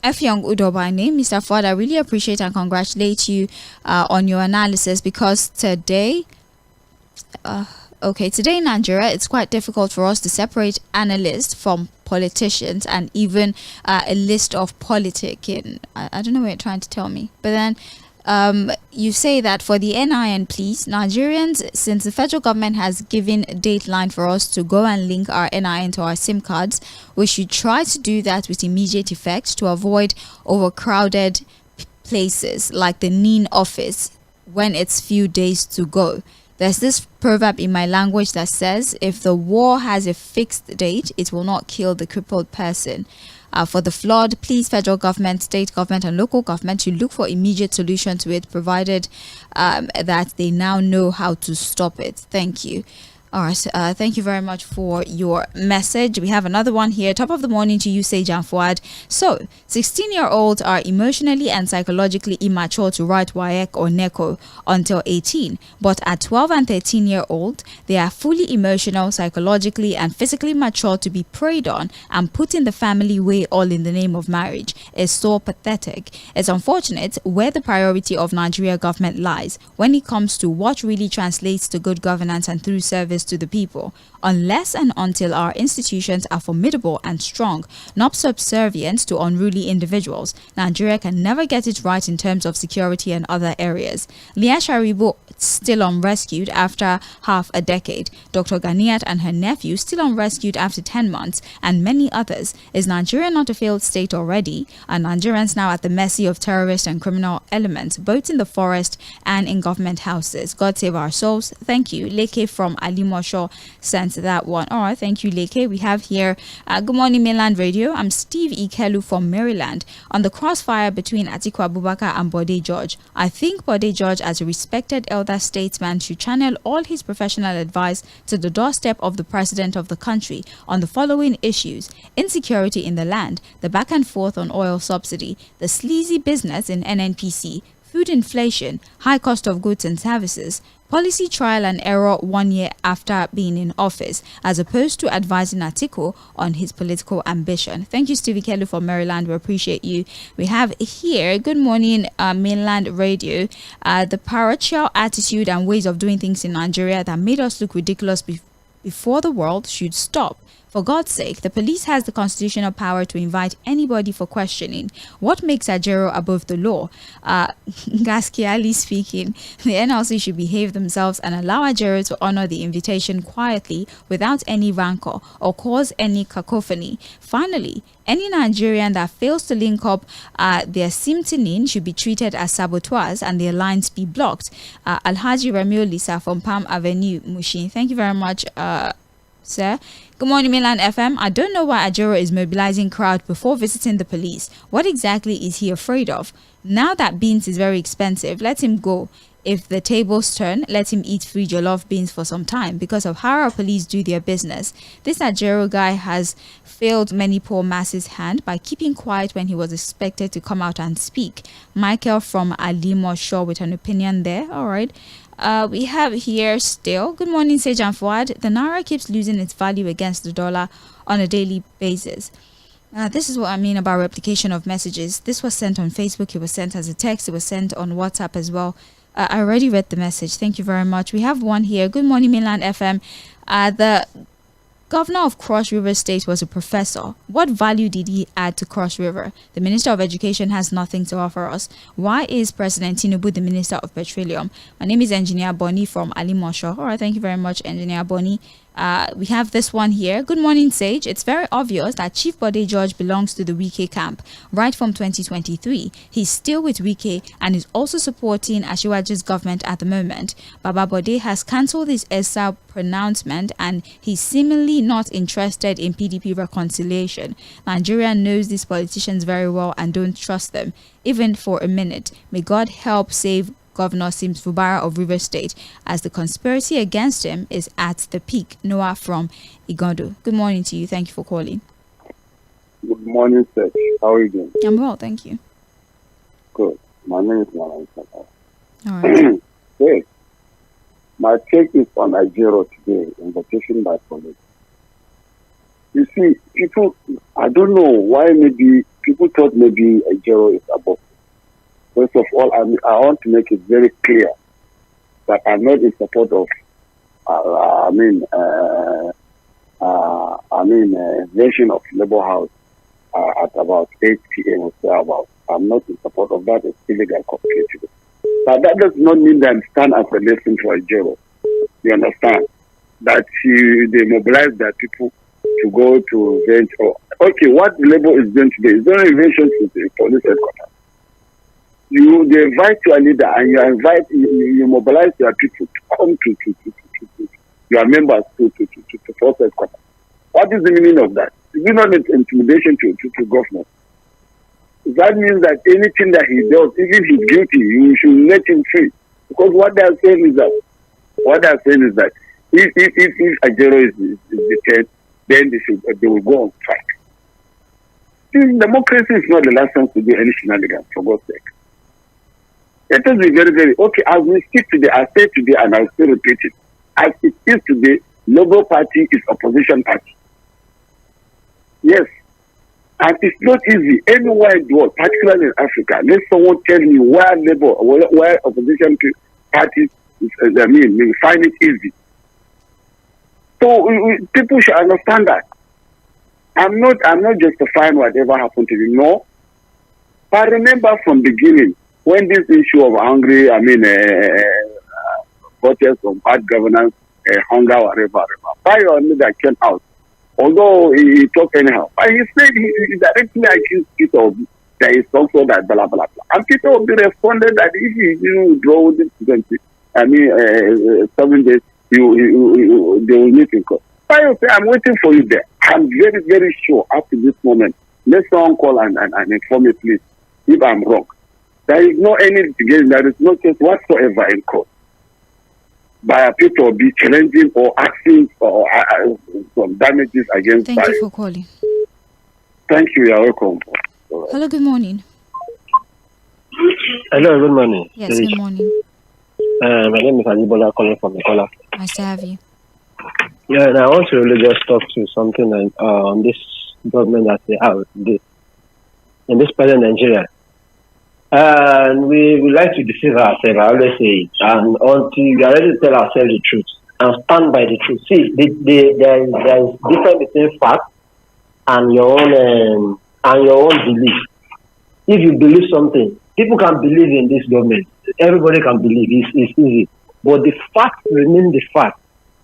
F. Young Udo by name. Mr. Ford, I really appreciate and congratulate you on your analysis, because today in Nigeria, it's quite difficult for us to separate analysts from politicians and even a list of politicking. I don't know what you're trying to tell me. But then you say that for the NIN, please, Nigerians, since the federal government has given a dateline for us to go and link our NIN to our SIM cards, we should try to do that with immediate effect to avoid overcrowded places like the NIN office when it's few days to go. There's this proverb in my language that says, if the war has a fixed date, it will not kill the crippled person. For the flood, please, federal government, state government and local government to look for immediate solution to it, provided that they now know how to stop it. Thank you. All right. Thank you very much for your message. We have another one here. Top of the morning to you, Sage and Fuad. So, 16-year-olds are emotionally and psychologically immature to write WAEC or NECO until 18. But at 12 and 13-year-old, they are fully emotional, psychologically and physically mature to be preyed on and put in the family way, all in the name of marriage. It's so pathetic. It's unfortunate where the priority of Nigeria government lies when it comes to what really translates to good governance and through service to the people. Unless and until our institutions are formidable and strong, not subservient to unruly individuals, Nigeria can never get it right in terms of security and other areas. Leah Sharibu still unrescued after half a decade. Dr. Ganiat and her nephew still unrescued after 10 months, and many others. Is Nigeria not a failed state already? Are Nigerians now at the mercy of terrorist and criminal elements, both in the forest and in government houses? God save our souls. Thank you. Leke from Alimosho sent that one. All right, thank you, Leke. We have here, good morning, Mainland Radio. I'm Steve Ikelu from Maryland. On the crossfire between Atiku Abubakar and Bode George, I think Bode George, as a respected elder statesman, should channel all his professional advice to the doorstep of the president of the country on the following issues: insecurity in the land, the back and forth on oil subsidy, the sleazy business in NNPC, food food inflation, high cost of goods and services, policy trial and error 1 year after being in office, as opposed to advising Atiku on his political ambition. Thank you, Stevie Kelly from Maryland. We appreciate you. We have here, good morning, Mainland Radio. The parochial attitude and ways of doing things in Nigeria that made us look ridiculous before the world should stop. For God's sake, the police has the constitutional power to invite anybody for questioning. What makes Ajero above the law? Gaskiali speaking, the NLC should behave themselves and allow Ajero to honor the invitation quietly without any rancor or cause any cacophony. Finally, any Nigerian that fails to link up their symptonin should be treated as saboteurs and their lines be blocked. Alhaji Ramio Lisa from Palm Avenue, Mushin. Thank you very much, sir. Good morning, Milan FM. I don't know why Ajero is mobilizing crowd before visiting the police. What exactly is he afraid of? Now that beans is very expensive, let him go. If the tables turn, let him eat free jollof beans for some time because of how our police do their business. This Ajero guy has failed many poor masses' hand by keeping quiet when he was expected to come out and speak. Michael from Alimosho with an opinion there. All right. We have here still. Good morning, Sage and Fuad. The Naira keeps losing its value against the dollar on a daily basis. This is what I mean about replication of messages. This was sent on Facebook. It was sent as a text. It was sent on WhatsApp as well. I already read the message. Thank you very much. We have one here. Good morning, Mainland FM. The Governor of Cross River State was a professor. What value did he add to Cross River? The Minister of Education has nothing to offer us. Why is President Tinubu the Minister of Petroleum? My name is Engineer Bonnie from Alimosho. All right, thank you very much, Engineer Bonnie. We have this one here. Good morning, Sage. It's very obvious that Chief Bode George belongs to the Wike camp. Right from 2023, he's still with Wike and is also supporting Asiwaju's government at the moment. Baba Bode has cancelled his ESA pronouncement and he's seemingly not interested in PDP reconciliation. Nigeria knows these politicians very well and don't trust them, even for a minute. May God help save Governor Sims Fubara of River State, as the conspiracy against him is at the peak. Noah from Igondo. Good morning to you. Thank you for calling. Good morning, sir. How are you doing? I'm well, thank you. Good. My name is Malan Saka. All right. Hey, my take is on Ajero today, invitation by police. You see, people, I don't know why maybe people thought maybe Ajero is above. First of all, I want to make it very clear that I'm not in support of, invasion of Labour House at about 8 p.m. or thereabouts. I'm not in support of that. It's illegal, complicated. But that does not mean that I stand as a lesson for Ajero. You understand? That they mobilize their people to go to vent. Okay, what Labour is doing today is not invasion to the police headquarters. They invite your leader and you mobilize your people to come to your members to force headquarters. What is the meaning of that? Is it not intimidation to government? That means that anything that he does, even if he's guilty, you should let him free. Because what they are saying is that if Ajero is detained, then they will go on strike. Democracy is not the license to do any shenanigans, for God's sake. Let us be very, very okay. As we speak today, I say today, and I'll still repeat it. As it is today, Labour Party is opposition party. Yes, and it's not easy anywhere in the world, particularly in Africa. Let someone tell me where Labour, where opposition parties, they find it easy. So people should understand that. I'm not justifying whatever happened to you. No, but remember from the beginning. When this issue of protests of bad governance, hunger, whatever, Bayo that came out, although he talked anyhow, but he said he directly accused Peter Obi that is also that blah, blah, blah. And Peter Obi responded that if he didn't withdraw this 7 days, they will meet in court. Bayo said, I'm waiting for you there. I'm very, very sure after this moment, let someone call and inform me, please, if I'm wrong. There is no any litigation, there is no case whatsoever in court by people be challenging or asking for some damages against. Thank you for calling. Thank you, you're welcome. Hello, good morning. Hello, good morning. Yes, good morning. My name is Ajibola calling from Nicola. Nice to have you. Yeah, and I want to really just talk to something on this government that they have in this present Nigeria. And we like to deceive ourselves, I always say it. And until we are ready to tell ourselves the truth and stand by the truth. See, there is difference between fact and your own belief. If you believe something, people can believe in this government. Everybody can believe. It's easy. But the fact remains the fact.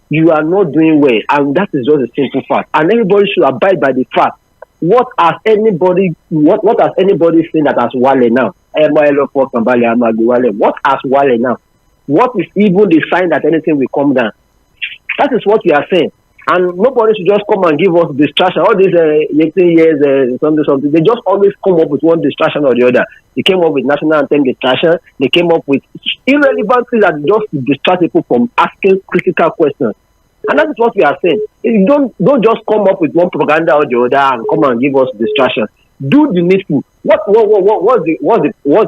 You are not doing well, and that is just a simple fact. And everybody should abide by the fact. What has anybody seen that has wale now? What has wale now? What is even the sign that anything will come down? That is what we are saying. And nobody should just come and give us distraction. All these 18 years, something. They just always come up with one distraction or the other. They came up with national anthem distraction. They came up with irrelevant things that just distract people from asking critical questions. And that is what we are saying. You don't just come up with one propaganda or the other and come and give us distraction. Do the needful. What's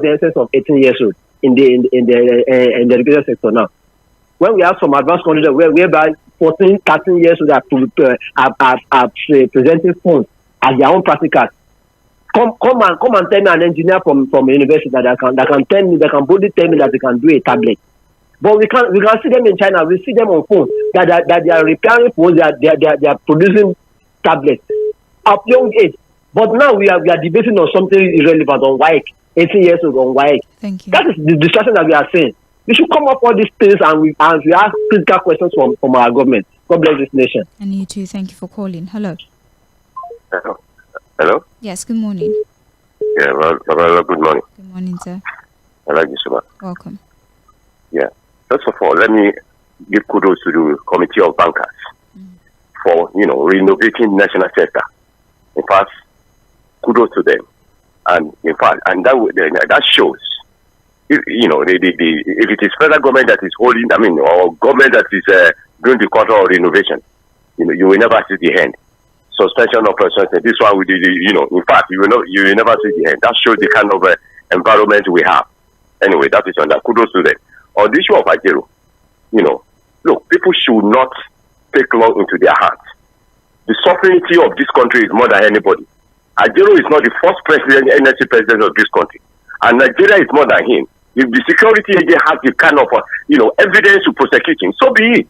the essence of 18 years old in the education sector now? When we have some advanced countries whereby 14, 13 years old are presenting phones as their own practicals. Come and tell me an engineer from a university that can boldly tell me that they can do a tablet. But we can see them in China. We see them on phones that they are repairing phones. They are producing tablets at young age. But now we are debating on something irrelevant on WAEC, 18 years old on WAEC. Thank you. That is the discussion that we are saying. We should come up with all these things and we ask critical questions from our government. God bless this nation. And you too. Thank you for calling. Hello. Hello? Yes, good morning. Yeah, well, good morning. Good morning, sir. I like you so much. Welcome. Yeah. First of all, let me give kudos to the Committee of Bankers for, renovating national sector. In fact, kudos to them. And in fact, and that shows, if it is federal government that is holding, or government that is doing the control of renovation, you will never see the end. Suspension of suspension. This one we did, in fact, you will never see the end. That shows the kind of environment we have. Anyway, that is on that. Kudos to them. On the issue of Ajero, look, people should not take law into their hands. The sovereignty of this country is more than anybody. Ajero is not the first president, NSC president of this country. And Nigeria is more than him. If the security agent has the kind of, evidence to prosecute him, so be it.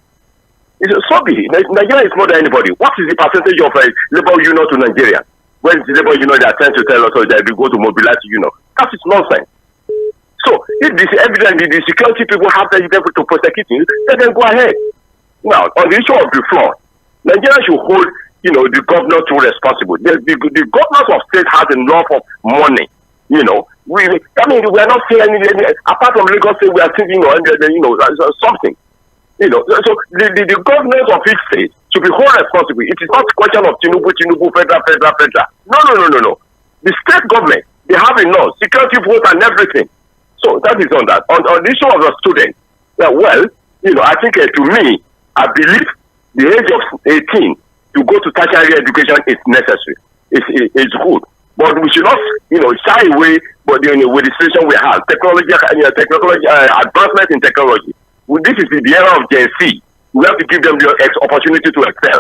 So be it. Nigeria is more than anybody. What is the percentage of labor union to Nigeria? When the labor union they are trying to tell us that we go to mobilize union? That is nonsense. So, if this evidence, the security people have the evidence to prosecute him, let them go ahead. Now, on the issue of the floor, Nigeria should hold, the governor to responsible. The governors of state has enough of money, we are not saying anything, apart from Lagos State, we are thinking, something. So the governors of each state should be wholly responsible. It is not a question of Tinubu, federal. No. The state government, they have enough security votes and everything. So that is on that. On the issue of the student, I think to me, I believe the age of 18 to go to tertiary education is necessary. It's good. But we should not, shy away with the situation we have. Technology, advancement in technology. This is the era of Gen Z. We have to give them the opportunity to excel.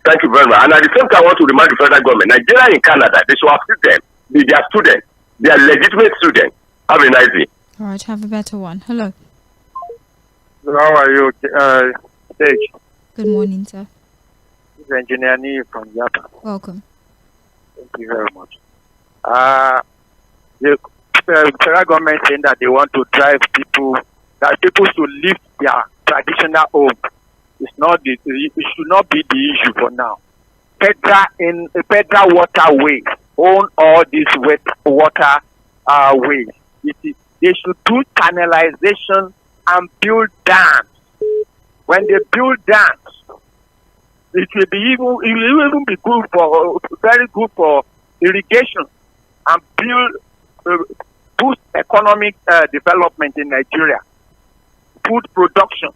Thank you very much. And at the same time, I want to remind the federal government, Nigeria and Canada, they should assist them. They are students. They are legitimate students. Have a nice day. All right, have a better one. Hello. How are you, Stage? Good morning, sir. This is Engineer Nee from Japan. Welcome. Thank you very much. The federal government saying that they want to drive people, that people should leave their traditional home. It should not be the issue for now. Federal waterways own all these wet water ways. They should do channelization and build dams. When they build dams, it will even be very good for irrigation and boost economic development in Nigeria, food production.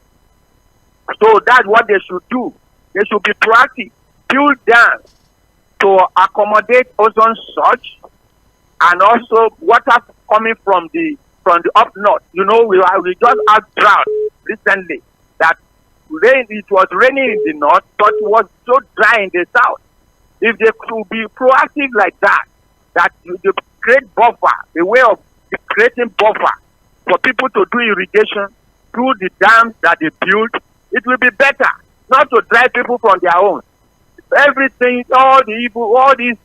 So that's what they should do. They should be proactive, build dams to accommodate ozone surge and also water coming from the from the up north. You know, we just had drought recently that it was raining in the north, but it was so dry in the south. If they could be proactive like that you create buffer, a way of creating buffer for people to do irrigation through the dams that they build, it will be better. Not to drive people from their own. Everything, all the evil, all these,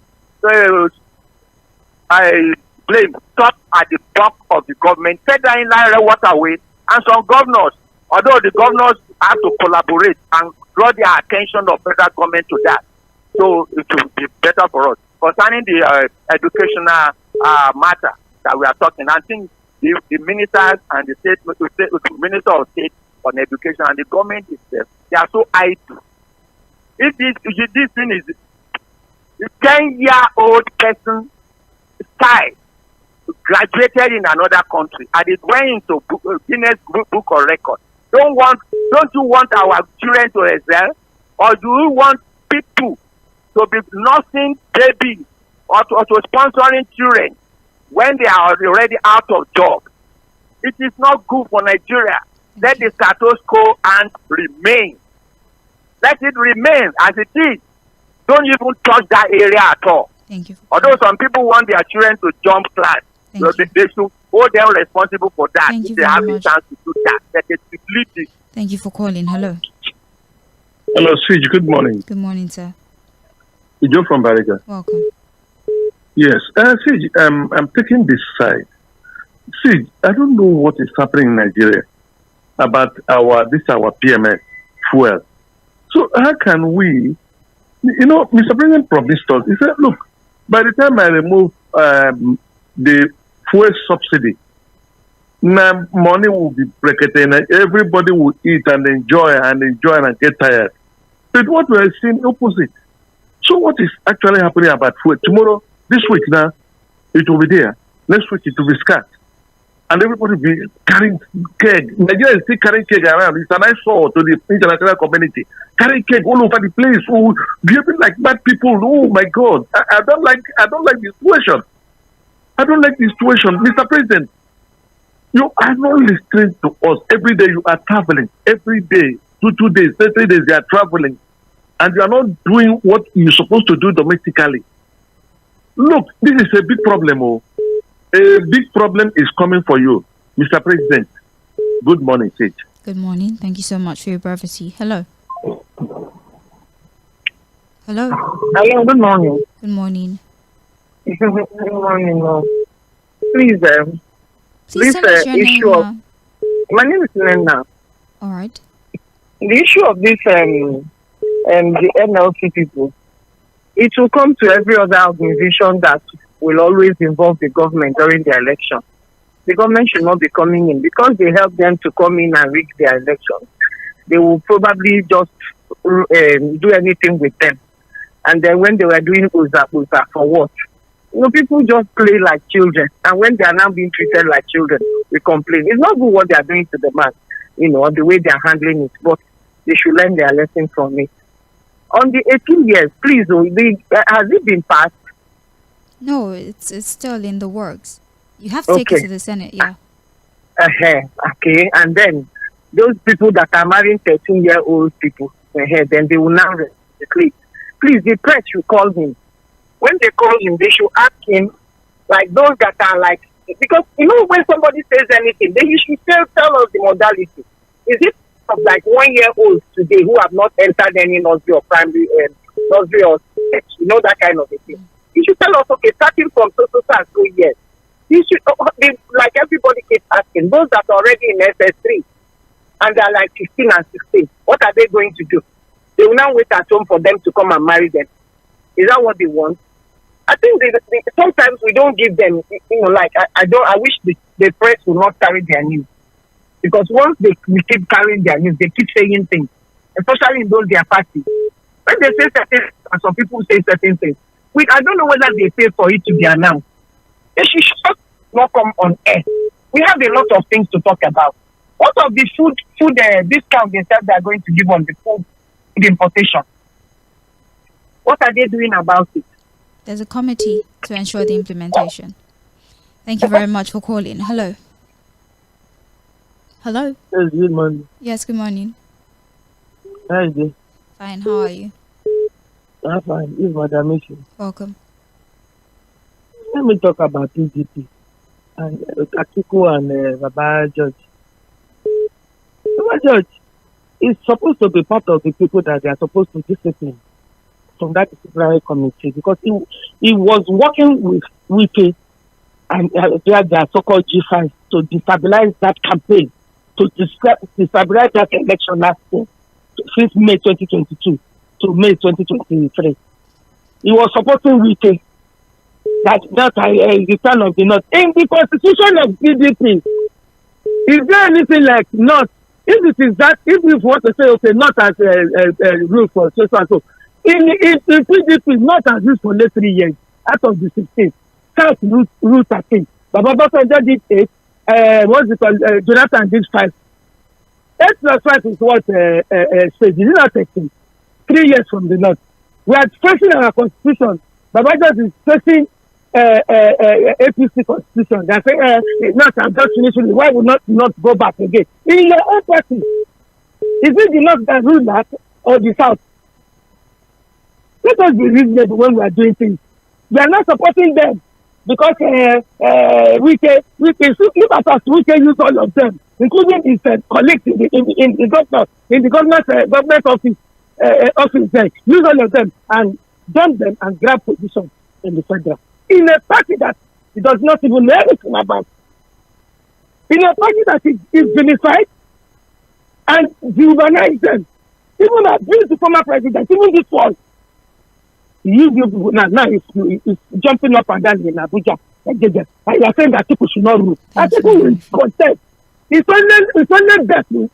I blame, stop at the back of the government, federal inland waterway, and some governors, although the governors have to collaborate and draw their attention of federal government to that. So it will be better for us. Concerning the educational matter that we are talking, I think the ministers and the minister of state on education and the government itself, they are so idle. If this thing is a 10-year-old person child graduated in another country and it went into Guinness Book of Records, don't you want our children to excel, or do you want people to be nursing babies or to sponsoring children when they are already out of job? It is not good for Nigeria. Let the status quo and remain. Let it remain as it is. Don't even touch that area at all. Thank you. Although some people want their children to jump class, so they should hold them responsible for that. Thank if they have the chance to do that, let it be lead. Thank you for calling. Hello. Hello, Switch. Good morning. Good morning, sir. Joe from Bariga. Welcome. Yes. Switch, I'm taking this side. Switch, I don't know what is happening in Nigeria about our PMS fuel. So how can we, Mr. President promised us, he said, look, by the time I remove the fuel subsidy, now money will be bracketed and everybody will eat and enjoy and get tired. But what we are seeing opposite. So what is actually happening about fuel? Tomorrow, this week now, it will be there. Next week, it will be scarce. And everybody will be carrying keg. Nigeria is still carrying keg around. It's an eyesore to the international community. Carrying keg all over the place. Oh, behaving like bad people. Oh my God. I don't like the situation. I don't like the situation. Mr. President, you are not listening to us. Every day you are traveling. Every day, 2 days, 3 days, you are traveling. And you are not doing what you're supposed to do domestically. Look, this is a big problem. Oh. A big problem is coming for you, Mr. President. Good morning, Sage. Good morning. Thank you so much for your brevity. Hello. Hello. Hello. Good morning. Good morning. Good morning. Please tell us your issue name. of my name is Nena. All right. The issue of this the NLC people, it will come to every other organization that will always involve the government during the election. The government should not be coming in because they help them to come in and rig their elections. They will probably just do anything with them. And then when they were doing Uza for what? People just play like children. And when they are now being treated like children, we complain. It's not good what they are doing to the man, the way they are handling it. But they should learn their lesson from it. On the 18 years, please, has it been passed? No, it's still in the works. You have to take it to the Senate, yeah. Okay, and then those people that are marrying 13-year-old people, then they will now reclaim. Please, the press should call him. When they call him, they should ask him, like those that are like, because when somebody says anything, then you should tell us the modality. Is it of like 1-year-olds today who have not entered any nursery or primary nursery or that kind of a thing? You should tell us, starting from so years. You should, like everybody keeps asking, those that are already in SS3 and they're like 15 and 16, what are they going to do? They will now wait at home for them to come and marry them. Is that what they want? I think sometimes we don't give them, I wish the press will not carry their news. Because once we keep carrying their news, they keep saying things, especially in those their parties. When they say certain things, and some people say certain things, I don't know whether they pay for it to be announced. They should not come on air. We have a lot of things to talk about. What of the food discount they said they're going to give on the food importation? What are they doing about it? There's a committee to ensure the implementation. Thank you very much for calling. Hello. Hello. Yes, good morning. Yes, good morning. How are you? Fine, how are you? I'm fine. It's Madam Michi. Welcome. Let me talk about PDP and 𝐴𝐶IKU and Baba George. Baba George is supposed to be part of the people that they are supposed to discipline from that disciplinary committee because he was working with Wike and their so-called G5 to destabilize that campaign, to destabilize that election last year, since May 2022 to May 2023. He was supporting Wike. That's the turn of the North. In the constitution of PDP, is there anything like North? If it is that, if we want to say, okay, North has a rule for so. In PDP, North has used for late 3 years out of the 16. South rule 13. Baba Bafanja did 8. What's it called? Jonathan did 5. 8 plus 5 is what stage. Is it not 13? 3 years from the North. We are facing our constitution. Baba George is facing APC constitution. They are saying, North have just finished. Why would not go back again? In your own party, is it the North that rule that or the South? Let us be reasonable when we are doing things. We are not supporting them because we can look at us. We can use all of them, including his colleagues in the government office there. Use all of them and dump them and grab position in the federal. In a party that he does not even know anything about. In a party that is vilified and dehumanize them. Even abuse the former president, even this one. Now he's jumping up and down in Abuja. And you are saying that people should not rule. People will contest. It's only that will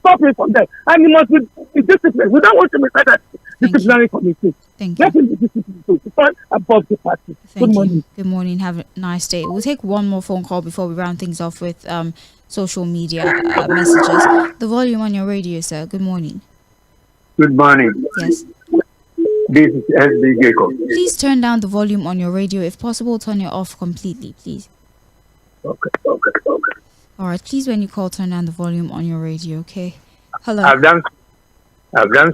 stop it from there. And he must be disciplined. We don't want to be that disciplinary committee. Thank you. Let him be disciplined to stand above the party. Good morning. Good morning. Have a nice day. We'll take one more phone call before we round things off with social media messages. The volume on your radio, sir. Good morning. Good morning. Yes. This is SB Jacob. Please turn down the volume on your radio. If possible, turn it off completely, please. Okay. All right. Please, when you call, turn down the volume on your radio, okay? Hello. I've done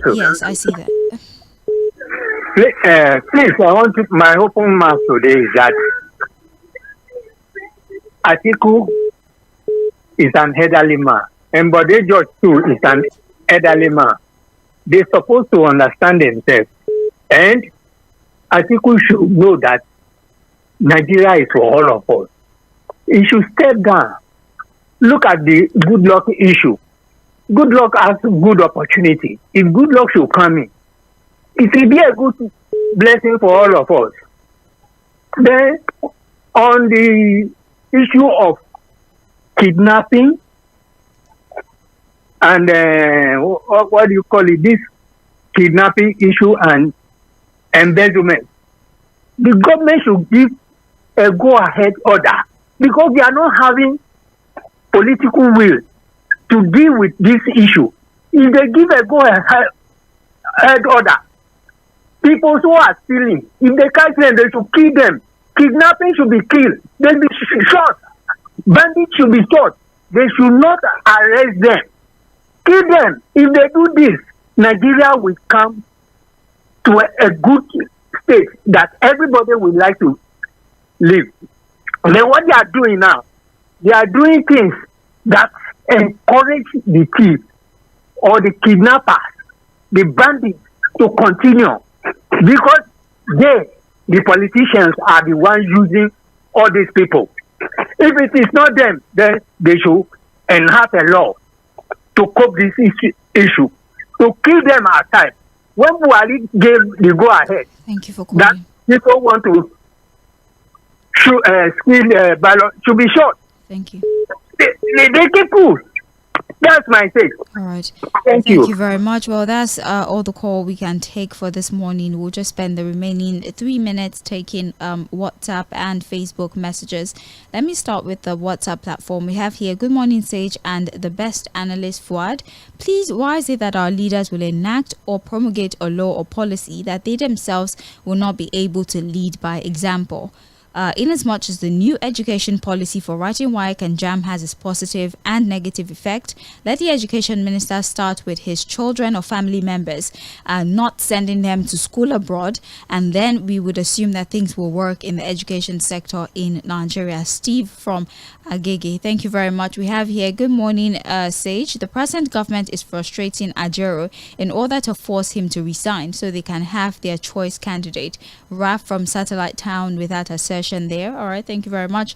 so. Yes, I see that. Please, I want to, my open mouth today is that 𝐴𝐶IKU is an elderly man, and Bode George too is an elderly man. They're supposed to understand themselves. And 𝐴𝐶IKU should know that Nigeria is for all of us. He should step down. Look at the good luck issue. Good luck has good opportunity. If good luck should come in, it will be a good blessing for all of us. Then, on the issue of kidnapping and what do you call it? This kidnapping issue and embezzlement. The government should give a go-ahead order because they are not having political will to deal with this issue. If they give a go-ahead order, people who are stealing, if they catch them, they should kill them. Kidnapping should be killed. They should be shot. Bandits should be shot. They should not arrest them. Kill them. If they do this, Nigeria will come to a good state that everybody would like to live. And then what they are doing now, they are doing things that encourage the thief or the kidnappers, the bandits to continue because the politicians are the ones using all these people. If it is not them, then they should enhance a law to cope this issue, to kill them at time. When Buhari gave the go-ahead, thank you for calling. That people want to steal ballot should be shot. Thank you. They keep cool. That's my take. All right. Thank you. Thank you very much. Well, that's all the call we can take for this morning. We'll just spend the remaining 3 minutes taking WhatsApp and Facebook messages. Let me start with the WhatsApp platform. We have here, good morning, Sage and the best analyst, Fuad. Please, why is it that our leaders will enact or promulgate a law or policy that they themselves will not be able to lead by example? Inasmuch as the new education policy for writing WAEC and JAM has its positive and negative effect, let the education minister start with his children or family members, not sending them to school abroad, and then we would assume that things will work in the education sector in Nigeria. Steve from Agege, thank you very much. We have here, good morning, Sage. The present government is frustrating Ajero in order to force him to resign so they can have their choice candidate. Raf from Satellite Town with that assertion there. All right, thank you very much.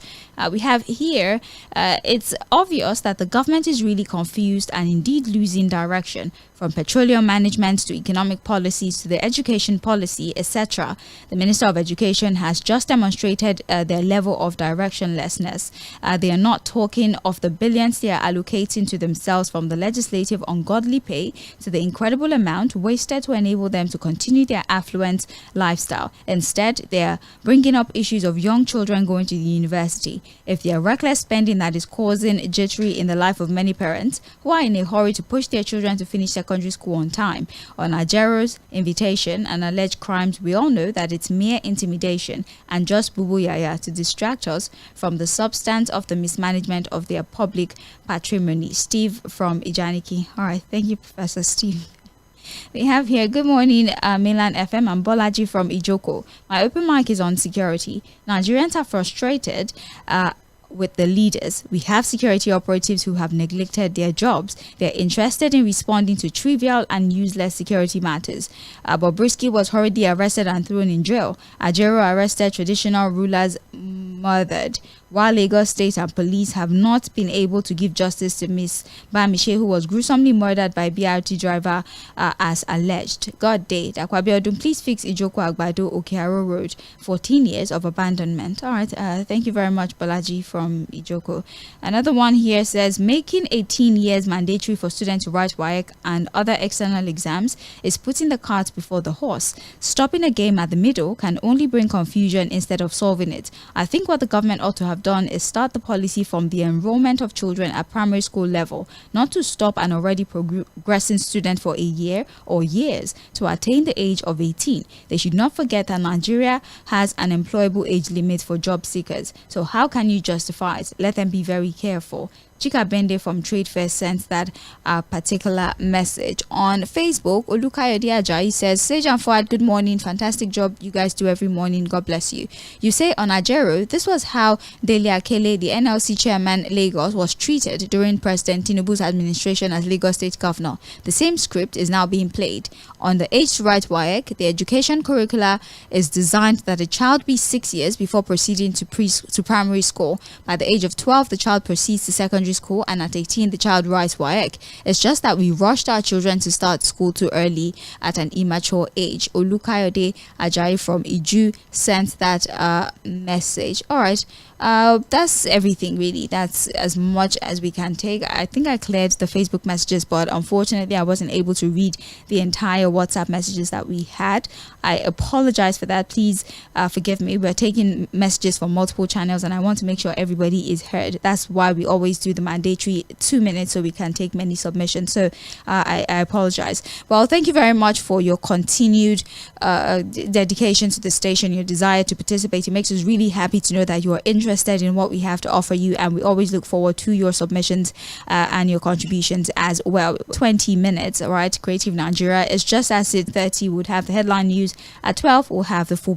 We have here, it's obvious that the government is really confused and indeed losing direction, from petroleum management to economic policies to the education policy, etc. The Minister of Education has just demonstrated their level of directionlessness. They are not talking of the billions they are allocating to themselves from the legislative ungodly pay to the incredible amount wasted to enable them to continue their affluent lifestyle. Instead, they are bringing up issues of young children going to the university. If there are reckless spending that is causing jittery in the life of many parents who are in a hurry to push their children to finish secondary school on time, on Ajero's invitation and alleged crimes, we all know that it's mere intimidation and just boo-boo yaya to distract us from the substance of the mismanagement of their public patrimony. Steve from Ijaniki. All right, thank you, Professor Steve. We have here, good morning, Milan FM. I'm Bolaji from Ijoko. My open mic is on security. Nigerians are frustrated with the leaders. We have security operatives who have neglected their jobs. They're interested in responding to trivial and useless security matters. Bobrisky was hurriedly arrested and thrown in jail. Ajero arrested, traditional rulers murdered. While Lagos State and police have not been able to give justice to Miss Bamishe, who was gruesomely murdered by BRT driver as alleged. God day. Akwabiodun, please fix Ijoko Agbado Okearo Road. 14 years of abandonment. All right. Thank you very much, Balaji from Ijoko. Another one here says, making 18 years mandatory for students to write WAEC and other external exams is putting the cart before the horse. Stopping a game at the middle can only bring confusion instead of solving it. I think what the government ought to have done is start the policy from the enrollment of children at primary school level, not to stop an already progressing student for a year or years to attain the age of 18. They should not forget that Nigeria has an employable age limit for job seekers. So how can you justify it? Let them be very careful. Chika Bende from Trade Fair sent that particular message. On Facebook, Olukayode Ajayi says, Sage and Fuad, good morning. Fantastic job you guys do every morning. God bless you. You say on Ajero, this was how Dele Akele, the NLC chairman Lagos, was treated during President Tinubu's administration as Lagos State Governor. The same script is now being played. On the age to write WAEC, the education curricula is designed that a child be 6 years before proceeding to primary school. By the age of 12, the child proceeds to secondary school, and at 18 the child writes WAEC. It's just that we rushed our children to start school too early at an immature age. Olukayode Ajayi from Iju sent that message. All right, that's everything really. That's as much as we can take. I think I cleared the Facebook messages, but unfortunately I wasn't able to read the entire WhatsApp messages that we had. I apologize for that. Please forgive me. We're taking messages from multiple channels and I want to make sure everybody is heard. That's why we always do the mandatory 2 minutes so we can take many submissions. So I apologize. Well, thank you very much for your continued dedication to the station, your desire to participate. It makes us really happy to know that you are interested in what we have to offer you, and we always look forward to your submissions and your contributions as well. 20 minutes, all right. Creative Nigeria is just as 8:30. Would have the headline news at 12. We'll have the full